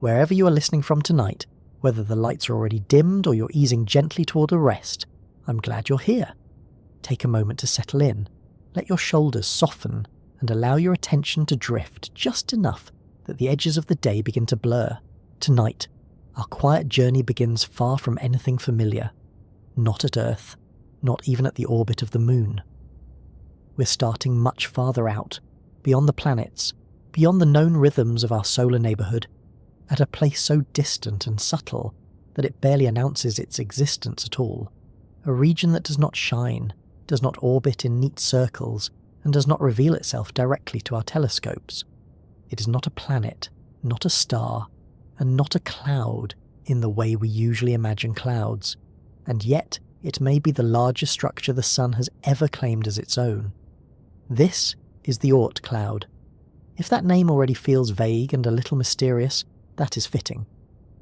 Wherever you are listening from tonight, whether the lights are already dimmed or you're easing gently toward a rest, I'm glad you're here. Take a moment to settle in, let your shoulders soften, and allow your attention to drift just enough that the edges of the day begin to blur. Tonight, our quiet journey begins far from anything familiar. Not at Earth, not even at the orbit of the Moon. We're starting much farther out, beyond the planets, beyond the known rhythms of our solar neighbourhood, at a place so distant and subtle that it barely announces its existence at all. A region that does not shine, does not orbit in neat circles, and does not reveal itself directly to our telescopes. It is not a planet, not a star, and not a cloud in the way we usually imagine clouds, and yet it may be the largest structure the Sun has ever claimed as its own. This is the Oort Cloud. If that name already feels vague and a little mysterious, that is fitting.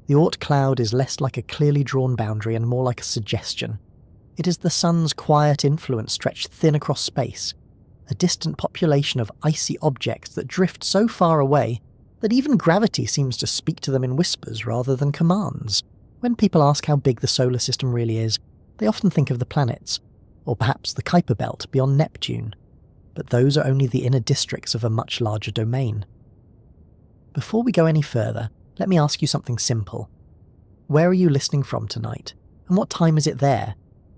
The Oort Cloud is less like a clearly drawn boundary and more like a suggestion. It is the Sun's quiet influence stretched thin across space, a distant population of icy objects that drift so far away that even gravity seems to speak to them in whispers rather than commands. When people ask how big the solar system really is, they often think of the planets, or perhaps the Kuiper Belt beyond Neptune, but those are only the inner districts of a much larger domain. Before we go any further, let me ask you something simple. Where are you listening from tonight, and what time is it there,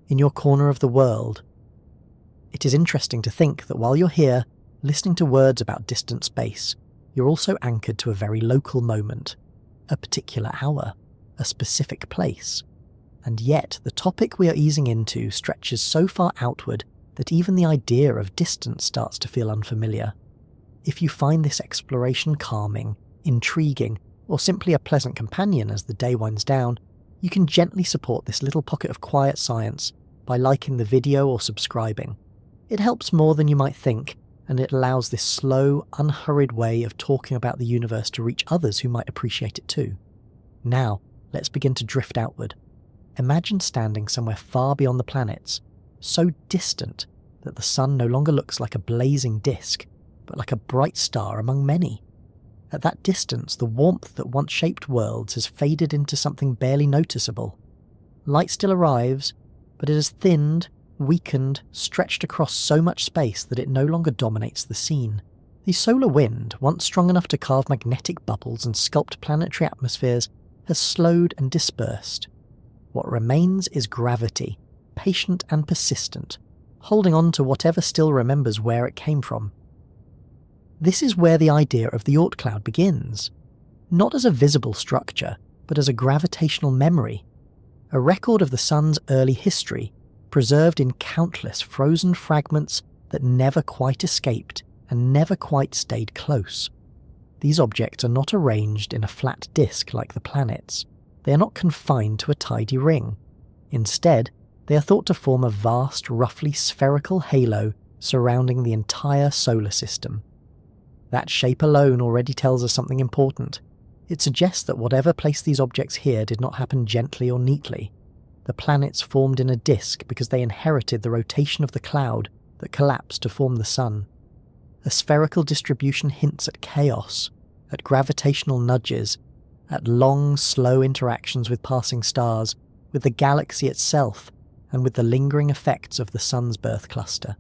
in your corner of the world? It is interesting to think that while you're here, listening to words about distant space, you're also anchored to a very local moment, a particular hour, a specific place. And yet, the topic we are easing into stretches so far outward that even the idea of distance starts to feel unfamiliar. If you find this exploration calming, intriguing, or simply a pleasant companion as the day winds down, you can gently support this little pocket of quiet science by liking the video or subscribing. It helps more than you might think, and it allows this slow, unhurried way of talking about the universe to reach others who might appreciate it too. Now, let's begin to drift outward. Imagine standing somewhere far beyond the planets, so distant that the Sun no longer looks like a blazing disk, but like a bright star among many. At that distance, the warmth that once shaped worlds has faded into something barely noticeable. Light still arrives, but it has thinned, weakened, stretched across so much space that it no longer dominates the scene. The solar wind, once strong enough to carve magnetic bubbles and sculpt planetary atmospheres, has slowed and dispersed. What remains is gravity, patient and persistent, holding on to whatever still remembers where it came from. This is where the idea of the Oort Cloud begins, not as a visible structure, but as a gravitational memory, a record of the Sun's early history, preserved in countless frozen fragments that never quite escaped and never quite stayed close. These objects are not arranged in a flat disk like the planets. They are not confined to a tidy ring. Instead, they are thought to form a vast, roughly spherical halo surrounding the entire solar system. That shape alone already tells us something important. It suggests that whatever placed these objects here did not happen gently or neatly. The planets formed in a disk because they inherited the rotation of the cloud that collapsed to form the Sun. A spherical distribution hints at chaos, at gravitational nudges, at long, slow interactions with passing stars, with the galaxy itself, and with the lingering effects of the Sun's birth cluster.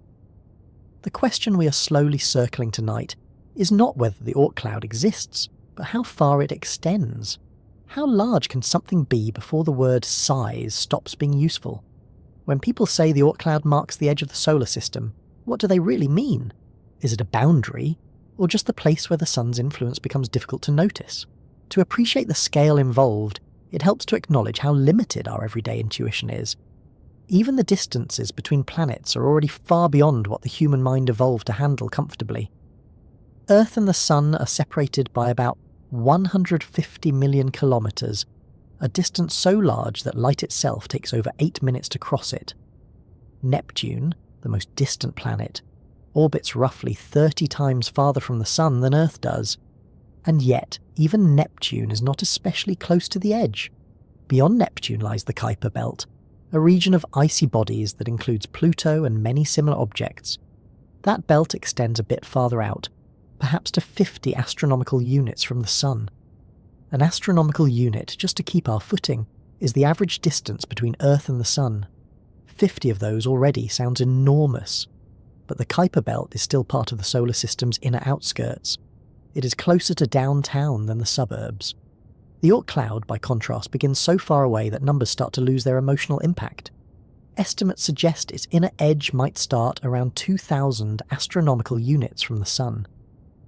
The question we are slowly circling tonight is not whether the Oort Cloud exists, but how far it extends. How large can something be before the word size stops being useful? When people say the Oort Cloud marks the edge of the solar system, what do they really mean? Is it a boundary, or just the place where the Sun's influence becomes difficult to notice? To appreciate the scale involved, it helps to acknowledge how limited our everyday intuition is. Even the distances between planets are already far beyond what the human mind evolved to handle comfortably. Earth and the Sun are separated by about 150 million kilometres, a distance so large that light itself takes over 8 minutes to cross it. Neptune, the most distant planet, orbits roughly 30 times farther from the Sun than Earth does. And yet, even Neptune is not especially close to the edge. Beyond Neptune lies the Kuiper Belt, a region of icy bodies that includes Pluto and many similar objects. That belt extends a bit farther out, perhaps to 50 astronomical units from the Sun. An astronomical unit, just to keep our footing, is the average distance between Earth and the Sun. 50 of those already sounds enormous. But the Kuiper Belt is still part of the solar system's inner outskirts. It is closer to downtown than the suburbs. The Oort Cloud, by contrast, begins so far away that numbers start to lose their emotional impact. Estimates suggest its inner edge might start around 2,000 astronomical units from the Sun.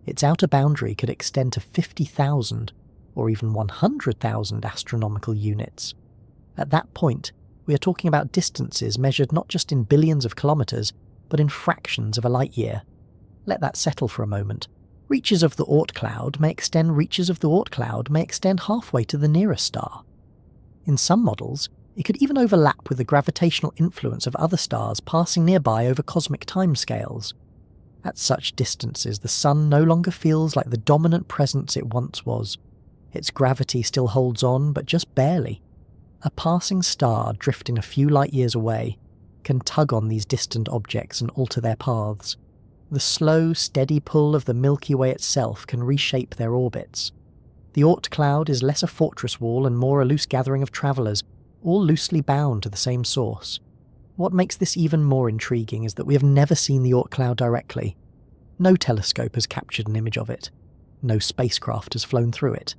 Its outer boundary could extend to 50,000 or even 100,000 astronomical units. At that point, we are talking about distances measured not just in billions of kilometres, but in fractions of a light year. Let that settle for a moment. Reaches of the Oort Cloud may extend halfway to the nearest star. In some models, it could even overlap with the gravitational influence of other stars passing nearby over cosmic timescales. At such distances, the Sun no longer feels like the dominant presence it once was. Its gravity still holds on, but just barely. A passing star drifting a few light years away can tug on these distant objects and alter their paths. The slow, steady pull of the Milky Way itself can reshape their orbits. The Oort Cloud is less a fortress wall and more a loose gathering of travellers, all loosely bound to the same source. What makes this even more intriguing is that we have never seen the Oort Cloud directly. No telescope has captured an image of it. No spacecraft has flown through it.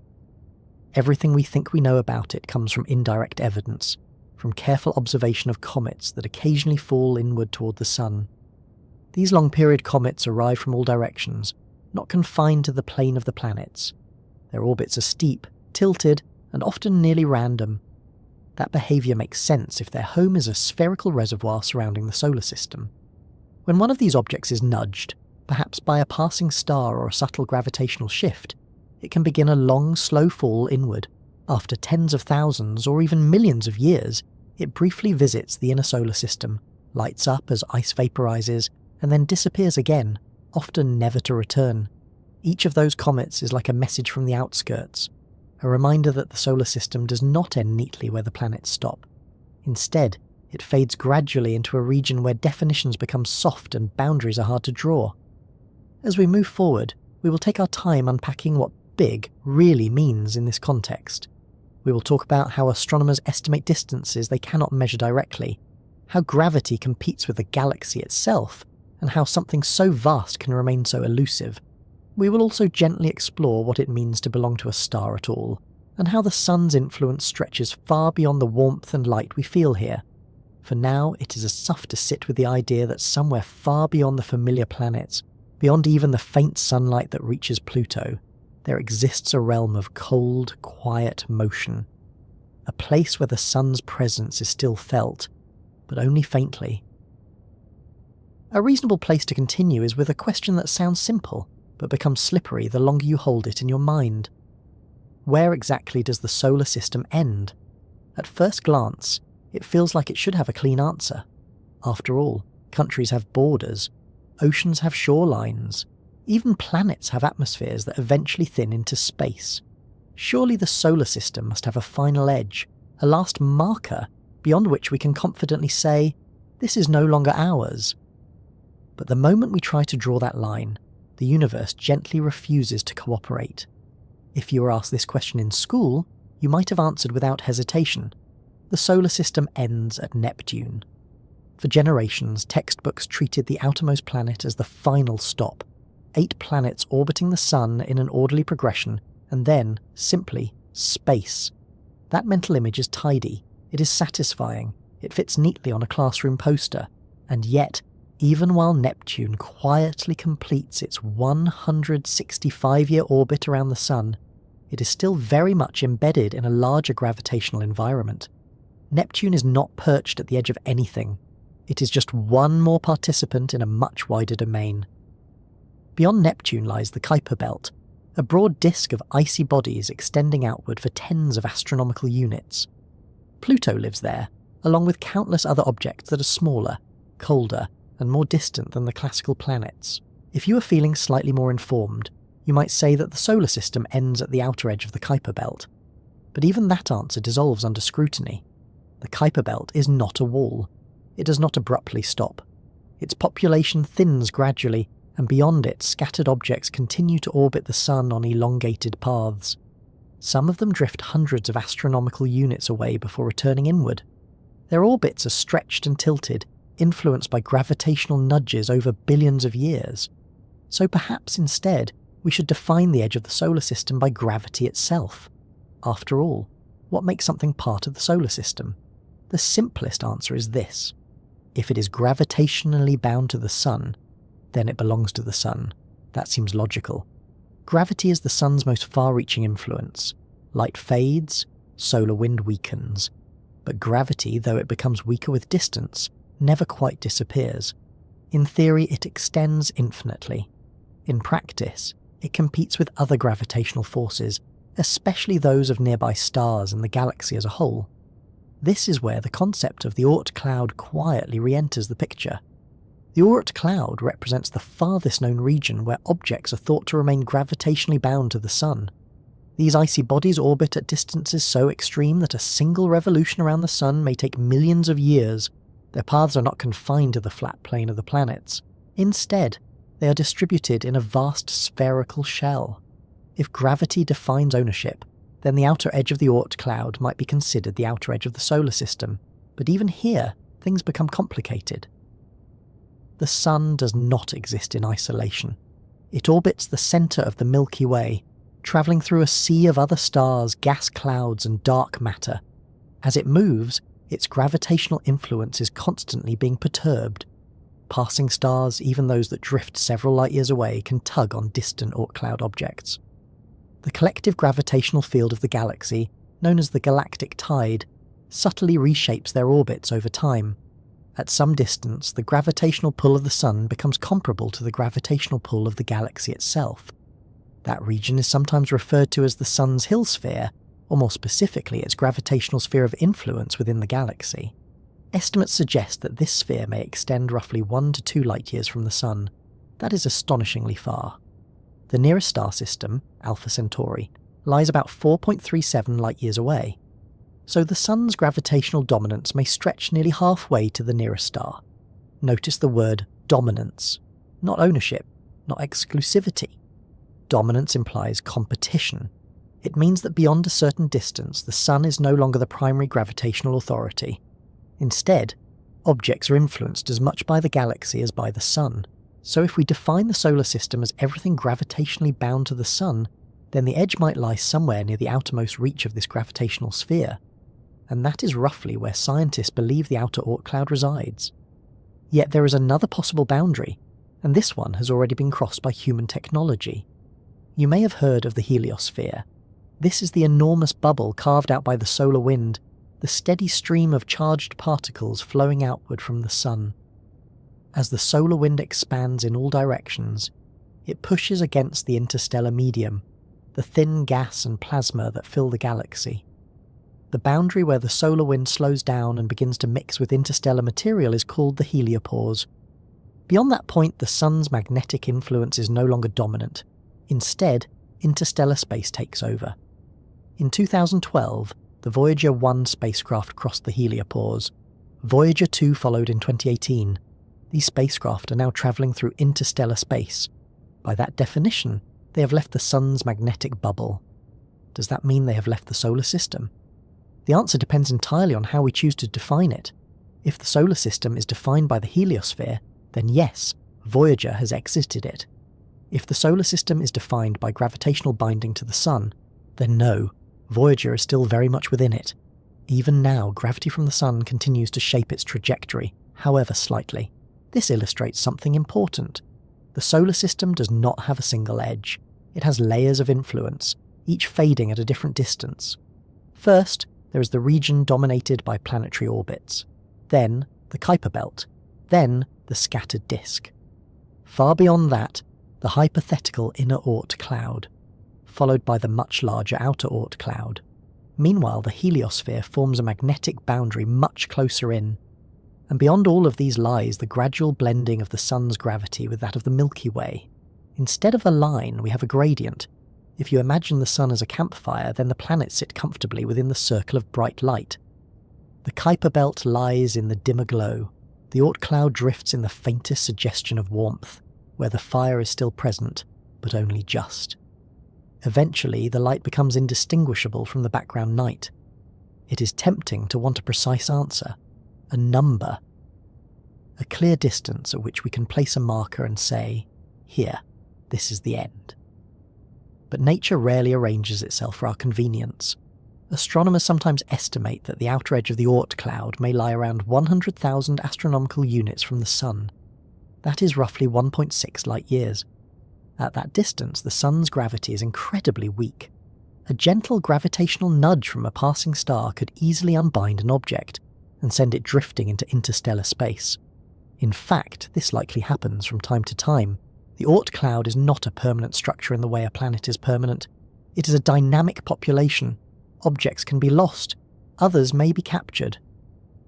Everything we think we know about it comes from indirect evidence, from careful observation of comets that occasionally fall inward toward the Sun. These long-period comets arrive from all directions, not confined to the plane of the planets. Their orbits are steep, tilted, and often nearly random. That behaviour makes sense if their home is a spherical reservoir surrounding the solar system. When one of these objects is nudged, perhaps by a passing star or a subtle gravitational shift, it can begin a long, slow fall inward. After tens of thousands or even millions of years, it briefly visits the inner solar system, lights up as ice vaporizes, and then disappears again, often never to return. Each of those comets is like a message from the outskirts, a reminder that the solar system does not end neatly where the planets stop. Instead, it fades gradually into a region where definitions become soft and boundaries are hard to draw. As we move forward, we will take our time unpacking what big really means in this context. We will talk about how astronomers estimate distances they cannot measure directly, how gravity competes with the galaxy itself, and how something so vast can remain so elusive. We will also gently explore what it means to belong to a star at all, and how the Sun's influence stretches far beyond the warmth and light we feel here. For now, it is enough to sit with the idea that somewhere far beyond the familiar planets, beyond even the faint sunlight that reaches Pluto, there exists a realm of cold, quiet motion. A place where the Sun's presence is still felt, but only faintly. A reasonable place to continue is with a question that sounds simple, but becomes slippery the longer you hold it in your mind. Where exactly does the solar system end? At first glance, it feels like it should have a clean answer. After all, countries have borders, oceans have shorelines, even planets have atmospheres that eventually thin into space. Surely the solar system must have a final edge, a last marker beyond which we can confidently say, this is no longer ours. But the moment we try to draw that line, the universe gently refuses to cooperate. If you were asked this question in school, you might have answered without hesitation. The solar system ends at Neptune. For generations, textbooks treated the outermost planet as the final stop, 8 planets orbiting the Sun in an orderly progression, and then, simply, space. That mental image is tidy, it is satisfying, it fits neatly on a classroom poster, and yet, even while Neptune quietly completes its 165-year orbit around the Sun, it is still very much embedded in a larger gravitational environment. Neptune is not perched at the edge of anything. It is just one more participant in a much wider domain. Beyond Neptune lies the Kuiper Belt, a broad disk of icy bodies extending outward for tens of astronomical units. Pluto lives there, along with countless other objects that are smaller, colder, and more distant than the classical planets. If you are feeling slightly more informed, you might say that the solar system ends at the outer edge of the Kuiper Belt. But even that answer dissolves under scrutiny. The Kuiper Belt is not a wall. It does not abruptly stop. Its population thins gradually, and beyond it, scattered objects continue to orbit the Sun on elongated paths. Some of them drift hundreds of astronomical units away before returning inward. Their orbits are stretched and tilted, influenced by gravitational nudges over billions of years. So perhaps instead, we should define the edge of the solar system by gravity itself. After all, what makes something part of the solar system? The simplest answer is this. If it is gravitationally bound to the Sun, then it belongs to the Sun. That seems logical. Gravity is the Sun's most far-reaching influence. Light fades, solar wind weakens. But gravity, though it becomes weaker with distance, never quite disappears. In theory, it extends infinitely. In practice, it competes with other gravitational forces, especially those of nearby stars and the galaxy as a whole. This is where the concept of the Oort Cloud quietly re-enters the picture. The Oort Cloud represents the farthest known region where objects are thought to remain gravitationally bound to the Sun. These icy bodies orbit at distances so extreme that a single revolution around the Sun may take millions of years. Their paths are not confined to the flat plane of the planets. Instead, they are distributed in a vast spherical shell. If gravity defines ownership, then the outer edge of the Oort Cloud might be considered the outer edge of the solar system. But even here, things become complicated. The Sun does not exist in isolation. It orbits the centre of the Milky Way, travelling through a sea of other stars, gas clouds, and dark matter. As it moves, its gravitational influence is constantly being perturbed. Passing stars, even those that drift several light-years away, can tug on distant Oort Cloud objects. The collective gravitational field of the galaxy, known as the galactic tide, subtly reshapes their orbits over time. At some distance, the gravitational pull of the Sun becomes comparable to the gravitational pull of the galaxy itself. That region is sometimes referred to as the Sun's Hill sphere, or more specifically its gravitational sphere of influence within the galaxy. Estimates suggest that this sphere may extend roughly 1 to 2 light-years from the Sun. That is astonishingly far. The nearest star system, Alpha Centauri, lies about 4.37 light-years away. So the Sun's gravitational dominance may stretch nearly halfway to the nearest star. Notice the word dominance, not ownership, not exclusivity. Dominance implies competition. It means that beyond a certain distance, the Sun is no longer the primary gravitational authority. Instead, objects are influenced as much by the galaxy as by the Sun. So if we define the solar system as everything gravitationally bound to the Sun, then the edge might lie somewhere near the outermost reach of this gravitational sphere. And that is roughly where scientists believe the outer Oort Cloud resides. Yet there is another possible boundary, and this one has already been crossed by human technology. You may have heard of the heliosphere. This is the enormous bubble carved out by the solar wind, the steady stream of charged particles flowing outward from the Sun. As the solar wind expands in all directions, it pushes against the interstellar medium, the thin gas and plasma that fill the galaxy. The boundary where the solar wind slows down and begins to mix with interstellar material is called the heliopause. Beyond that point, the Sun's magnetic influence is no longer dominant. Instead, interstellar space takes over. In 2012, the Voyager 1 spacecraft crossed the heliopause. Voyager 2 followed in 2018. These spacecraft are now travelling through interstellar space. By that definition, they have left the Sun's magnetic bubble. Does that mean they have left the solar system? The answer depends entirely on how we choose to define it. If the solar system is defined by the heliosphere, then yes, Voyager has exited it. If the solar system is defined by gravitational binding to the Sun, then no, Voyager is still very much within it. Even now, gravity from the Sun continues to shape its trajectory, however slightly. This illustrates something important. The solar system does not have a single edge. It has layers of influence, each fading at a different distance. First, there is the region dominated by planetary orbits. Then, the Kuiper Belt. Then, the scattered disk. Far beyond that, the hypothetical inner Oort Cloud, followed by the much larger outer Oort Cloud. Meanwhile, the heliosphere forms a magnetic boundary much closer in. And beyond all of these lies the gradual blending of the Sun's gravity with that of the Milky Way. Instead of a line, we have a gradient. If you imagine the Sun as a campfire, then the planets sit comfortably within the circle of bright light. The Kuiper Belt lies in the dimmer glow. The Oort Cloud drifts in the faintest suggestion of warmth, where the fire is still present, but only just. Eventually, the light becomes indistinguishable from the background night. It is tempting to want a precise answer, a number, a clear distance at which we can place a marker and say, here, this is the end. But nature rarely arranges itself for our convenience. Astronomers sometimes estimate that the outer edge of the Oort Cloud may lie around 100,000 astronomical units from the Sun. That is roughly 1.6 light years. At that distance, the Sun's gravity is incredibly weak. A gentle gravitational nudge from a passing star could easily unbind an object and send it drifting into interstellar space. In fact, this likely happens from time to time. The Oort Cloud is not a permanent structure in the way a planet is permanent. It is a dynamic population. Objects can be lost. Others may be captured.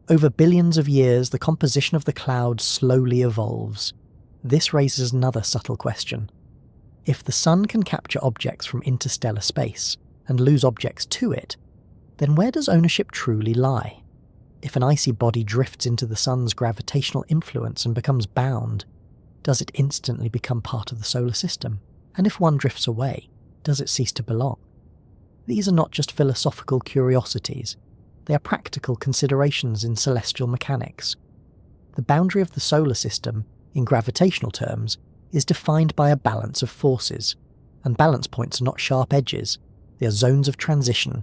Over billions of years, the composition of the cloud slowly evolves. This raises another subtle question. If the Sun can capture objects from interstellar space and lose objects to it, then where does ownership truly lie? If an icy body drifts into the Sun's gravitational influence and becomes bound, does it instantly become part of the solar system? And if one drifts away, does it cease to belong? These are not just philosophical curiosities, they are practical considerations in celestial mechanics. The boundary of the solar system, in gravitational terms, is defined by a balance of forces, and balance points are not sharp edges, they are zones of transition.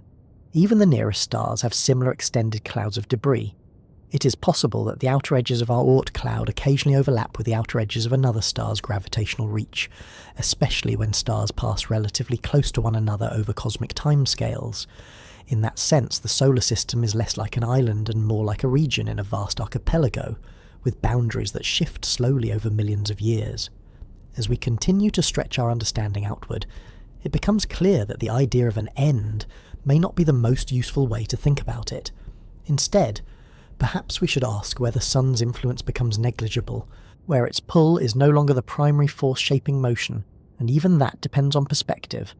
Even the nearest stars have similar extended clouds of debris. It is possible that the outer edges of our Oort cloud occasionally overlap with the outer edges of another star's gravitational reach, especially when stars pass relatively close to one another over cosmic timescales. In that sense, the solar system is less like an island and more like a region in a vast archipelago, with boundaries that shift slowly over millions of years. As we continue to stretch our understanding outward, it becomes clear that the idea of an end may not be the most useful way to think about it. Instead, perhaps we should ask where the Sun's influence becomes negligible, where its pull is no longer the primary force shaping motion, and even that depends on perspective.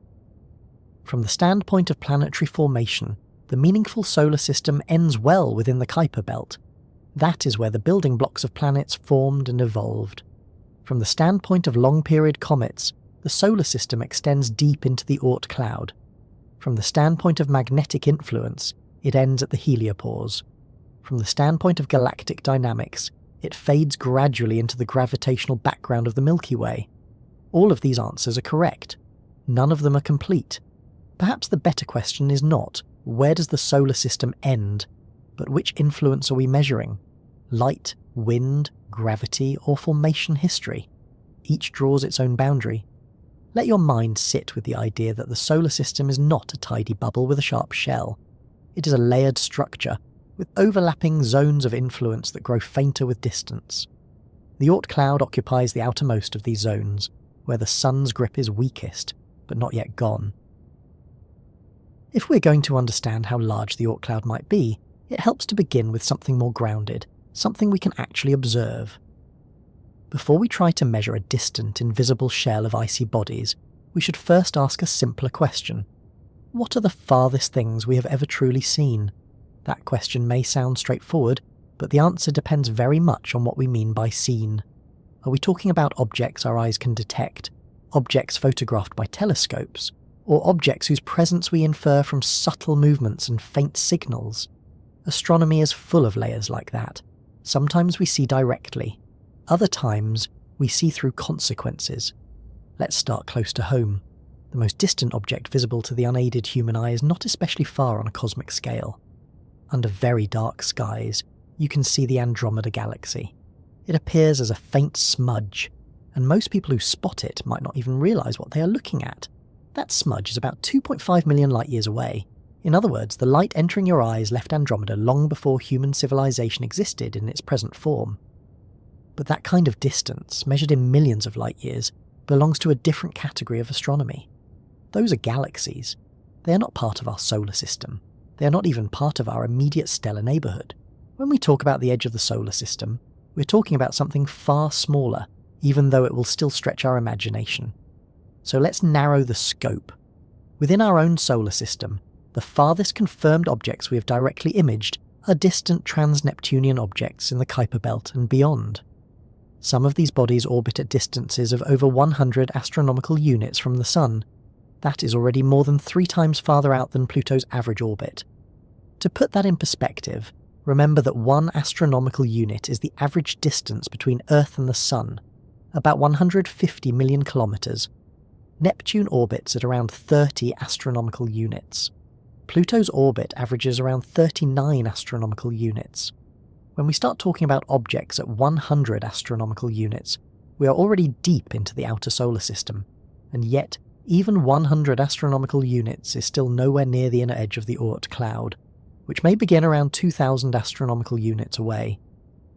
From the standpoint of planetary formation, the meaningful solar system ends well within the Kuiper Belt. That is where the building blocks of planets formed and evolved. From the standpoint of long-period comets, the solar system extends deep into the Oort cloud. From the standpoint of magnetic influence, it ends at the heliopause. From the standpoint of galactic dynamics, it fades gradually into the gravitational background of the Milky Way. All of these answers are correct. None of them are complete. Perhaps the better question is not, where does the solar system end, but which influence are we measuring? Light, wind, gravity, or formation history? Each draws its own boundary. Let your mind sit with the idea that the solar system is not a tidy bubble with a sharp shell. It is a layered structure, with overlapping zones of influence that grow fainter with distance. The Oort cloud occupies the outermost of these zones, where the Sun's grip is weakest, but not yet gone. If we're going to understand how large the Oort cloud might be, it helps to begin with something more grounded, something we can actually observe. Before we try to measure a distant, invisible shell of icy bodies, we should first ask a simpler question. What are the farthest things we have ever truly seen? That question may sound straightforward, but the answer depends very much on what we mean by seen. Are we talking about objects our eyes can detect, objects photographed by telescopes, or objects whose presence we infer from subtle movements and faint signals? Astronomy is full of layers like that. Sometimes we see directly. Other times, we see through consequences. Let's start close to home. The most distant object visible to the unaided human eye is not especially far on a cosmic scale. Under very dark skies, you can see the Andromeda Galaxy. It appears as a faint smudge, and most people who spot it might not even realise what they are looking at. That smudge is about 2.5 million light-years away. In other words, the light entering your eyes left Andromeda long before human civilization existed in its present form. But that kind of distance, measured in millions of light-years, belongs to a different category of astronomy. Those are galaxies. They are not part of our solar system. They are not even part of our immediate stellar neighbourhood. When we talk about the edge of the solar system, we're talking about something far smaller, even though it will still stretch our imagination. So let's narrow the scope. Within our own solar system, the farthest confirmed objects we have directly imaged are distant trans-Neptunian objects in the Kuiper Belt and beyond. Some of these bodies orbit at distances of over 100 astronomical units from the Sun. That is already more than 3 times farther out than Pluto's average orbit. To put that in perspective, remember that 1 astronomical unit is the average distance between Earth and the Sun, about 150 million kilometres. Neptune orbits at around 30 astronomical units. Pluto's orbit averages around 39 astronomical units. When we start talking about objects at 100 astronomical units, we are already deep into the outer solar system, and yet even 100 astronomical units is still nowhere near the inner edge of the Oort Cloud, which may begin around 2,000 astronomical units away.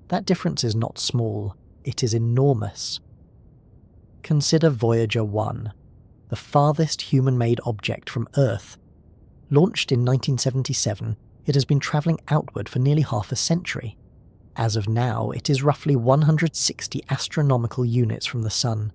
That difference is not small, it is enormous. Consider Voyager 1, the farthest human-made object from Earth. Launched in 1977, it has been travelling outward for nearly half a century. As of now, it is roughly 160 astronomical units from the Sun.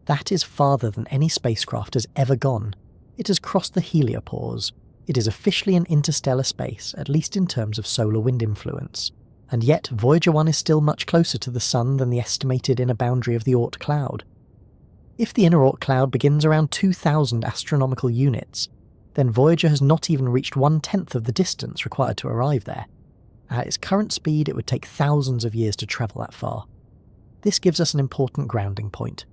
That is farther than any spacecraft has ever gone. It has crossed the heliopause. It is officially in interstellar space, at least in terms of solar wind influence. And yet, Voyager 1 is still much closer to the Sun than the estimated inner boundary of the Oort Cloud. If the inner Oort Cloud begins around 2,000 astronomical units, then Voyager has not even reached 1/10 of the distance required to arrive there. At its current speed, it would take thousands of years to travel that far. This gives us an important grounding point.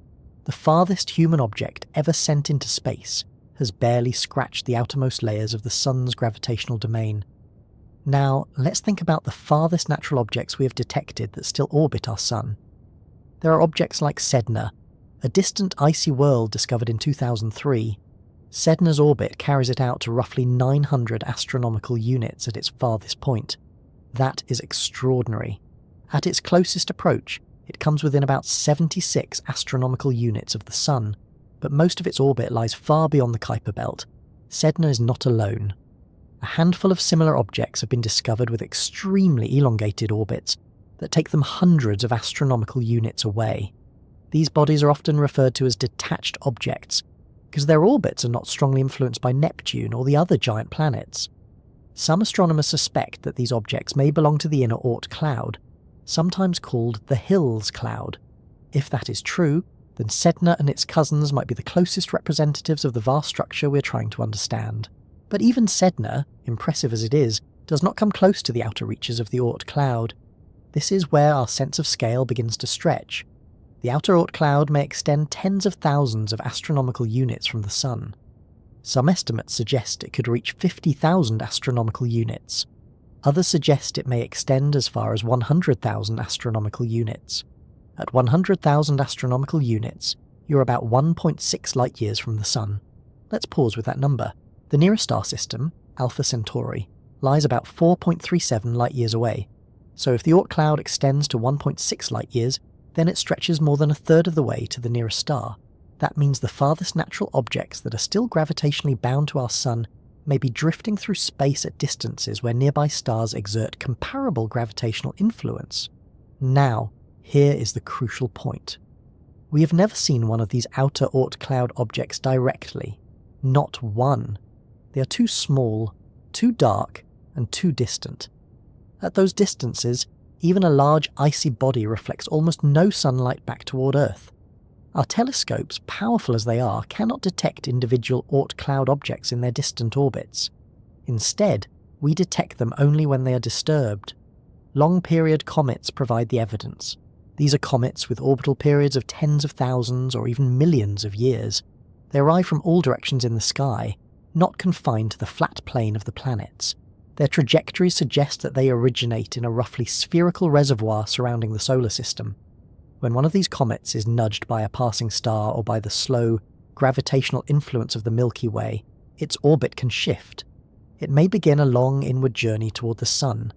The farthest human object ever sent into space has barely scratched the outermost layers of the Sun's gravitational domain. Now, let's think about the farthest natural objects we have detected that still orbit our Sun. There are objects like Sedna, a distant icy world discovered in 2003. Sedna's orbit carries it out to roughly 900 astronomical units at its farthest point. That is extraordinary. At its closest approach, it comes within about 76 astronomical units of the Sun, but most of its orbit lies far beyond the Kuiper Belt. Sedna is not alone. A handful of similar objects have been discovered with extremely elongated orbits that take them hundreds of astronomical units away. These bodies are often referred to as detached objects, because their orbits are not strongly influenced by Neptune or the other giant planets. Some astronomers suspect that these objects may belong to the inner Oort Cloud, sometimes called the Hills Cloud. If that is true, then Sedna and its cousins might be the closest representatives of the vast structure we're trying to understand. But even Sedna, impressive as it is, does not come close to the outer reaches of the Oort Cloud. This is where our sense of scale begins to stretch. The outer Oort Cloud may extend tens of thousands of astronomical units from the Sun. Some estimates suggest it could reach 50,000 astronomical units. Others suggest it may extend as far as 100,000 astronomical units. At 100,000 astronomical units, you're about 1.6 light-years from the Sun. Let's pause with that number. The nearest star system, Alpha Centauri, lies about 4.37 light-years away. So if the Oort Cloud extends to 1.6 light-years, then it stretches more than a third of the way to the nearest star. That means the farthest natural objects that are still gravitationally bound to our Sun may be drifting through space at distances where nearby stars exert comparable gravitational influence. Now, here is the crucial point. We have never seen one of these outer Oort Cloud objects directly. Not one. They are too small, too dark, and too distant. At those distances, even a large icy body reflects almost no sunlight back toward Earth. Our telescopes, powerful as they are, cannot detect individual Oort Cloud objects in their distant orbits. Instead, we detect them only when they are disturbed. Long-period comets provide the evidence. These are comets with orbital periods of tens of thousands or even millions of years. They arrive from all directions in the sky, not confined to the flat plane of the planets. Their trajectories suggest that they originate in a roughly spherical reservoir surrounding the solar system. When one of these comets is nudged by a passing star or by the slow, gravitational influence of the Milky Way, its orbit can shift. It may begin a long inward journey toward the Sun.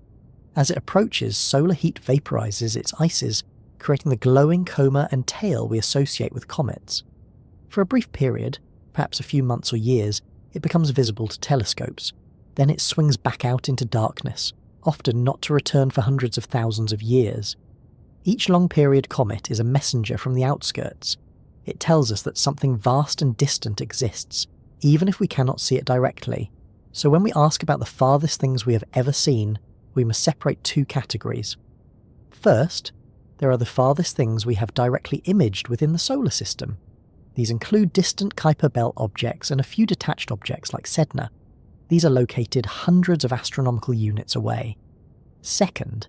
As it approaches, solar heat vaporizes its ices, creating the glowing coma and tail we associate with comets. For a brief period, perhaps a few months or years, it becomes visible to telescopes. Then it swings back out into darkness, often not to return for hundreds of thousands of years. Each long-period comet is a messenger from the outskirts. It tells us that something vast and distant exists, even if we cannot see it directly. So when we ask about the farthest things we have ever seen, we must separate two categories. First, there are the farthest things we have directly imaged within the solar system. These include distant Kuiper Belt objects and a few detached objects like Sedna. These are located hundreds of astronomical units away. Second,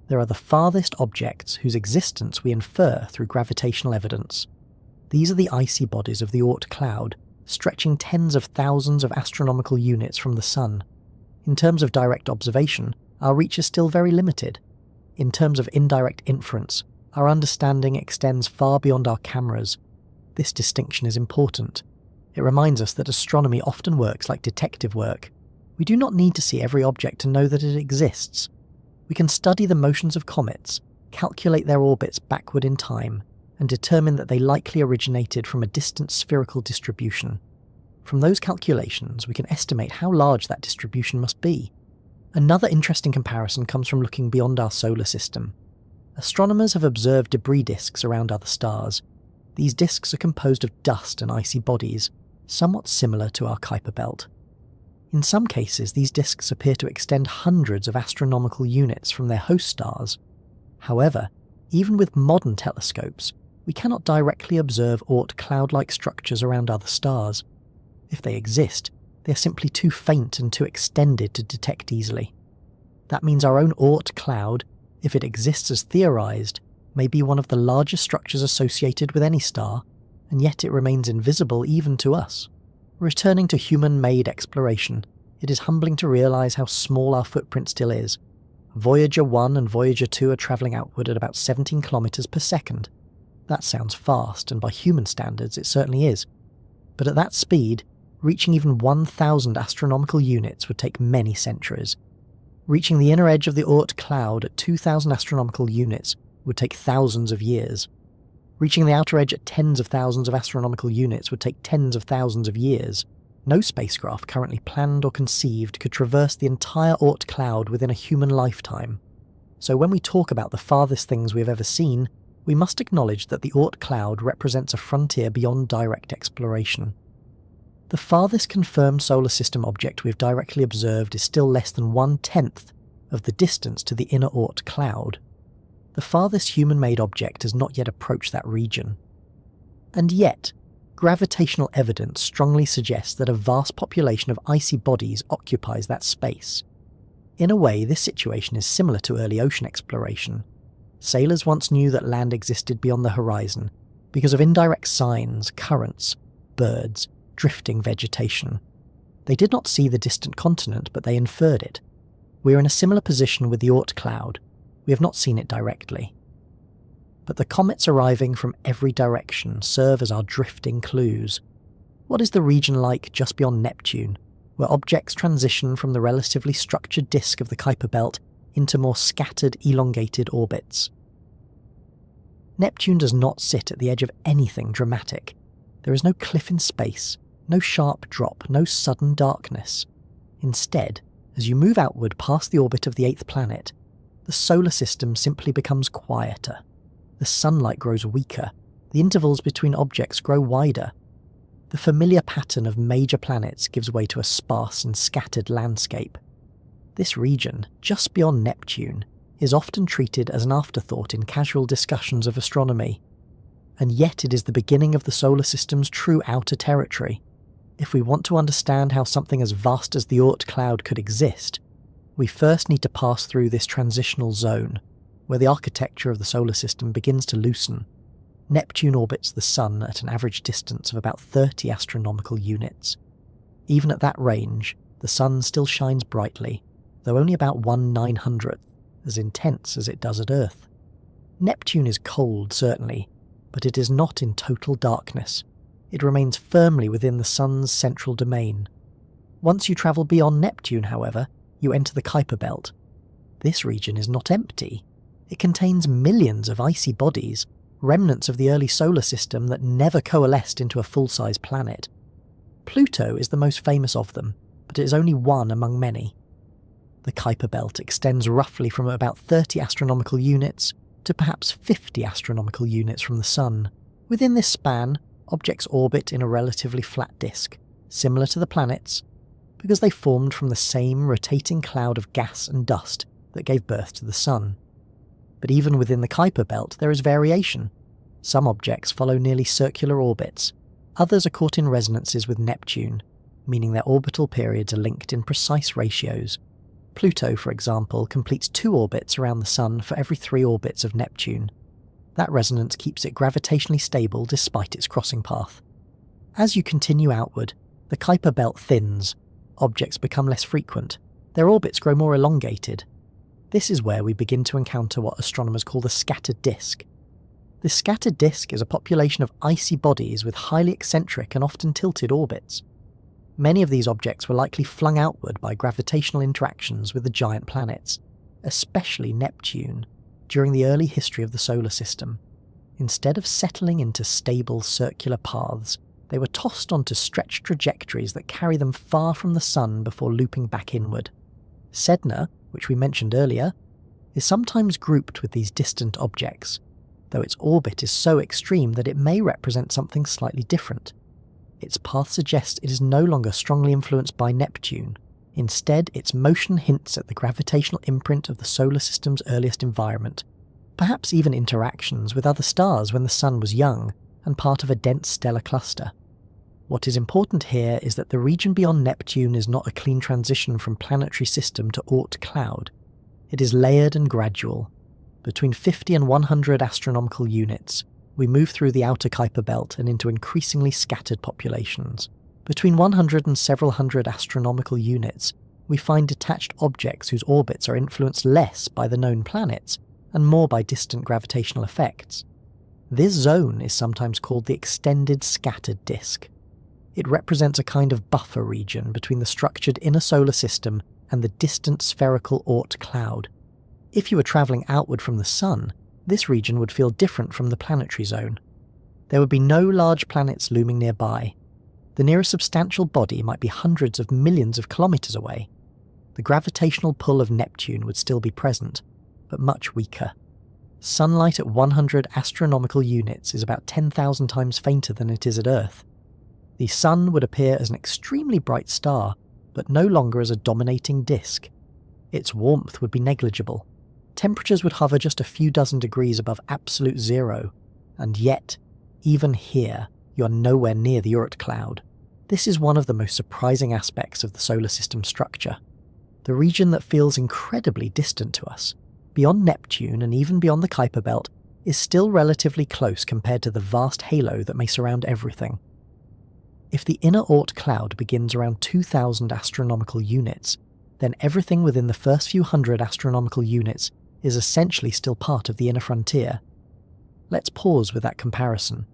there are the farthest objects whose existence we infer through gravitational evidence. These are the icy bodies of the Oort Cloud, stretching tens of thousands of astronomical units from the Sun. In terms of direct observation, our reach is still very limited. In terms of indirect inference, our understanding extends far beyond our cameras. This distinction is important. It reminds us that astronomy often works like detective work. We do not need to see every object to know that it exists. We can study the motions of comets, calculate their orbits backward in time, and determine that they likely originated from a distant spherical distribution. From those calculations, we can estimate how large that distribution must be. Another interesting comparison comes from looking beyond our solar system. Astronomers have observed debris disks around other stars. These disks are composed of dust and icy bodies, somewhat similar to our Kuiper Belt. In some cases, these disks appear to extend hundreds of astronomical units from their host stars. However, even with modern telescopes, we cannot directly observe Oort cloud-like structures around other stars. If they exist, they are simply too faint and too extended to detect easily. That means our own Oort cloud, if it exists as theorized, may be one of the largest structures associated with any star, and yet it remains invisible even to us. Returning to human-made exploration, it is humbling to realize how small our footprint still is. Voyager 1 and Voyager 2 are traveling outward at about 17 kilometers per second. That sounds fast, and by human standards it certainly is. But at that speed, reaching even 1,000 astronomical units would take many centuries. Reaching the inner edge of the Oort cloud at 2,000 astronomical units would take thousands of years. Reaching the outer edge at tens of thousands of astronomical units would take tens of thousands of years. No spacecraft currently planned or conceived could traverse the entire Oort cloud within a human lifetime. So when we talk about the farthest things we have ever seen, we must acknowledge that the Oort cloud represents a frontier beyond direct exploration. The farthest confirmed solar system object we have directly observed is still less than 1/10 of the distance to the inner Oort cloud. The farthest human-made object has not yet approached that region. And yet, gravitational evidence strongly suggests that a vast population of icy bodies occupies that space. In a way, this situation is similar to early ocean exploration. Sailors once knew that land existed beyond the horizon because of indirect signs, currents, birds, drifting vegetation. They did not see the distant continent, but they inferred it. We are in a similar position with the Oort cloud. We have not seen it directly. But the comets arriving from every direction serve as our drifting clues. What is the region like just beyond Neptune, where objects transition from the relatively structured disk of the Kuiper Belt into more scattered, elongated orbits? Neptune does not sit at the edge of anything dramatic. There is no cliff in space, no sharp drop, no sudden darkness. Instead, as you move outward past the orbit of the eighth planet, the solar system simply becomes quieter. The sunlight grows weaker, the intervals between objects grow wider. The familiar pattern of major planets gives way to a sparse and scattered landscape. This region, just beyond Neptune, is often treated as an afterthought in casual discussions of astronomy. And yet it is the beginning of the solar system's true outer territory. If we want to understand how something as vast as the Oort cloud could exist, we first need to pass through this transitional zone, where the architecture of the solar system begins to loosen. Neptune orbits the Sun at an average distance of about 30 astronomical units. Even at that range, the Sun still shines brightly, though only about 1/900th, as intense as it does at Earth. Neptune is cold, certainly, but it is not in total darkness. It remains firmly within the Sun's central domain. Once you travel beyond Neptune, however, you enter the Kuiper Belt. This region is not empty. It contains millions of icy bodies, remnants of the early solar system that never coalesced into a full-size planet. Pluto is the most famous of them, but it is only one among many. The Kuiper Belt extends roughly from about 30 astronomical units to perhaps 50 astronomical units from the Sun. Within this span, objects orbit in a relatively flat disk, similar to the planets, because they formed from the same rotating cloud of gas and dust that gave birth to the Sun. But even within the Kuiper Belt there is variation. Some objects follow nearly circular orbits, Others are caught in resonances with Neptune, meaning their orbital periods are linked in precise ratios. Pluto, for example, completes 2 orbits around the Sun for every 3 orbits of Neptune. That resonance keeps it gravitationally stable despite its crossing path. As you continue outward, the Kuiper Belt thins, objects become less frequent, their orbits grow more elongated. This is where we begin to encounter what astronomers call the scattered disk. This scattered disk is a population of icy bodies with highly eccentric and often tilted orbits. Many of these objects were likely flung outward by gravitational interactions with the giant planets, especially Neptune, during the early history of the solar system. Instead of settling into stable circular paths, they were tossed onto stretched trajectories that carry them far from the Sun before looping back inward. Sedna, which we mentioned earlier, is sometimes grouped with these distant objects, though its orbit is so extreme that it may represent something slightly different. Its path suggests it is no longer strongly influenced by Neptune. Instead, its motion hints at the gravitational imprint of the solar system's earliest environment, perhaps even interactions with other stars when the Sun was young and part of a dense stellar cluster. What is important here is that the region beyond Neptune is not a clean transition from planetary system to Oort Cloud. It is layered and gradual. Between 50 and 100 astronomical units, we move through the outer Kuiper Belt and into increasingly scattered populations. Between 100 and several hundred astronomical units, we find detached objects whose orbits are influenced less by the known planets and more by distant gravitational effects. This zone is sometimes called the extended scattered disk. It represents a kind of buffer region between the structured inner solar system and the distant spherical Oort Cloud. If you were travelling outward from the Sun, this region would feel different from the planetary zone. There would be no large planets looming nearby. The nearest substantial body might be hundreds of millions of kilometres away. The gravitational pull of Neptune would still be present, but much weaker. Sunlight at 100 astronomical units is about 10,000 times fainter than it is at Earth. The Sun would appear as an extremely bright star, but no longer as a dominating disk. Its warmth would be negligible. Temperatures would hover just a few dozen degrees above absolute zero, and yet, even here, you are nowhere near the Oort Cloud. This is one of the most surprising aspects of the solar system structure. The region that feels incredibly distant to us, beyond Neptune and even beyond the Kuiper Belt, is still relatively close compared to the vast halo that may surround everything. If the inner Oort Cloud begins around 2,000 astronomical units, then everything within the first few hundred astronomical units is essentially still part of the inner frontier. Let's pause with that comparison.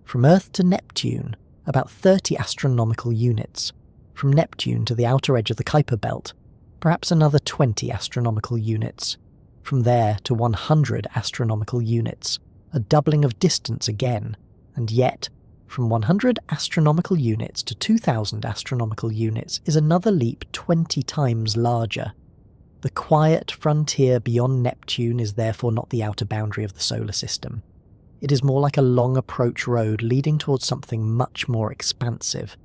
From Earth to Neptune, about 30 astronomical units. From Neptune to the outer edge of the Kuiper Belt, perhaps another 20 astronomical units. From there to 100 astronomical units, a doubling of distance again, and yet, from 100 astronomical units to 2,000 astronomical units is another leap 20 times larger. The quiet frontier beyond Neptune is therefore not the outer boundary of the solar system. It is more like a long approach road leading towards something much more expansive.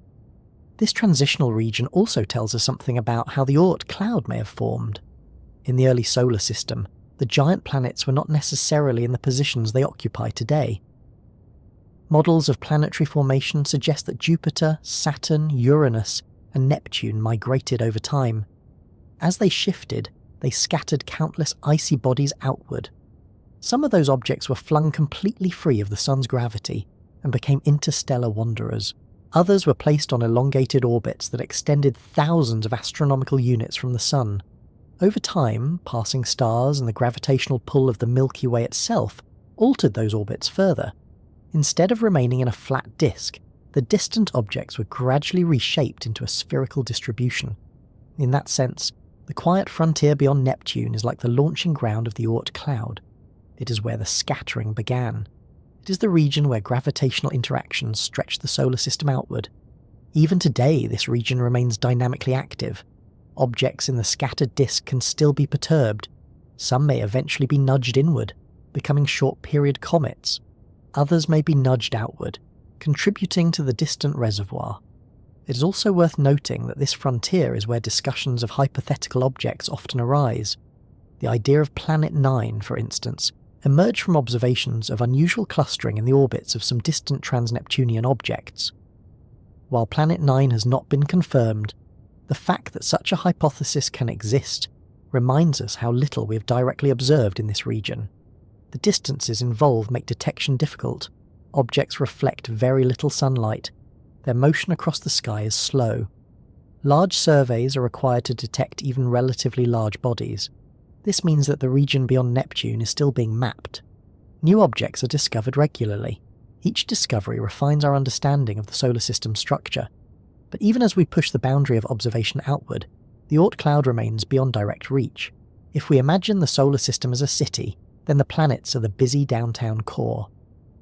This transitional region also tells us something about how the Oort Cloud may have formed. In the early solar system, the giant planets were not necessarily in the positions they occupy today. Models of planetary formation suggest that Jupiter, Saturn, Uranus, and Neptune migrated over time. As they shifted, they scattered countless icy bodies outward. Some of those objects were flung completely free of the Sun's gravity and became interstellar wanderers. Others were placed on elongated orbits that extended thousands of astronomical units from the Sun. Over time, passing stars and the gravitational pull of the Milky Way itself altered those orbits further. Instead of remaining in a flat disk, the distant objects were gradually reshaped into a spherical distribution. In that sense, the quiet frontier beyond Neptune is like the launching ground of the Oort Cloud. It is where the scattering began. It is the region where gravitational interactions stretch the solar system outward. Even today, this region remains dynamically active. Objects in the scattered disk can still be perturbed. Some may eventually be nudged inward, becoming short-period comets. Others may be nudged outward, contributing to the distant reservoir. It is also worth noting that this frontier is where discussions of hypothetical objects often arise. The idea of Planet 9, for instance, emerged from observations of unusual clustering in the orbits of some distant trans-Neptunian objects. While Planet 9 has not been confirmed, the fact that such a hypothesis can exist reminds us how little we have directly observed in this region. The distances involved make detection difficult. Objects reflect very little sunlight. Their motion across the sky is slow. Large surveys are required to detect even relatively large bodies. This means that the region beyond Neptune is still being mapped. New objects are discovered regularly. Each discovery refines our understanding of the solar system's structure. But even as we push the boundary of observation outward, the Oort Cloud remains beyond direct reach. If we imagine the solar system as a city, then the planets are the busy downtown core.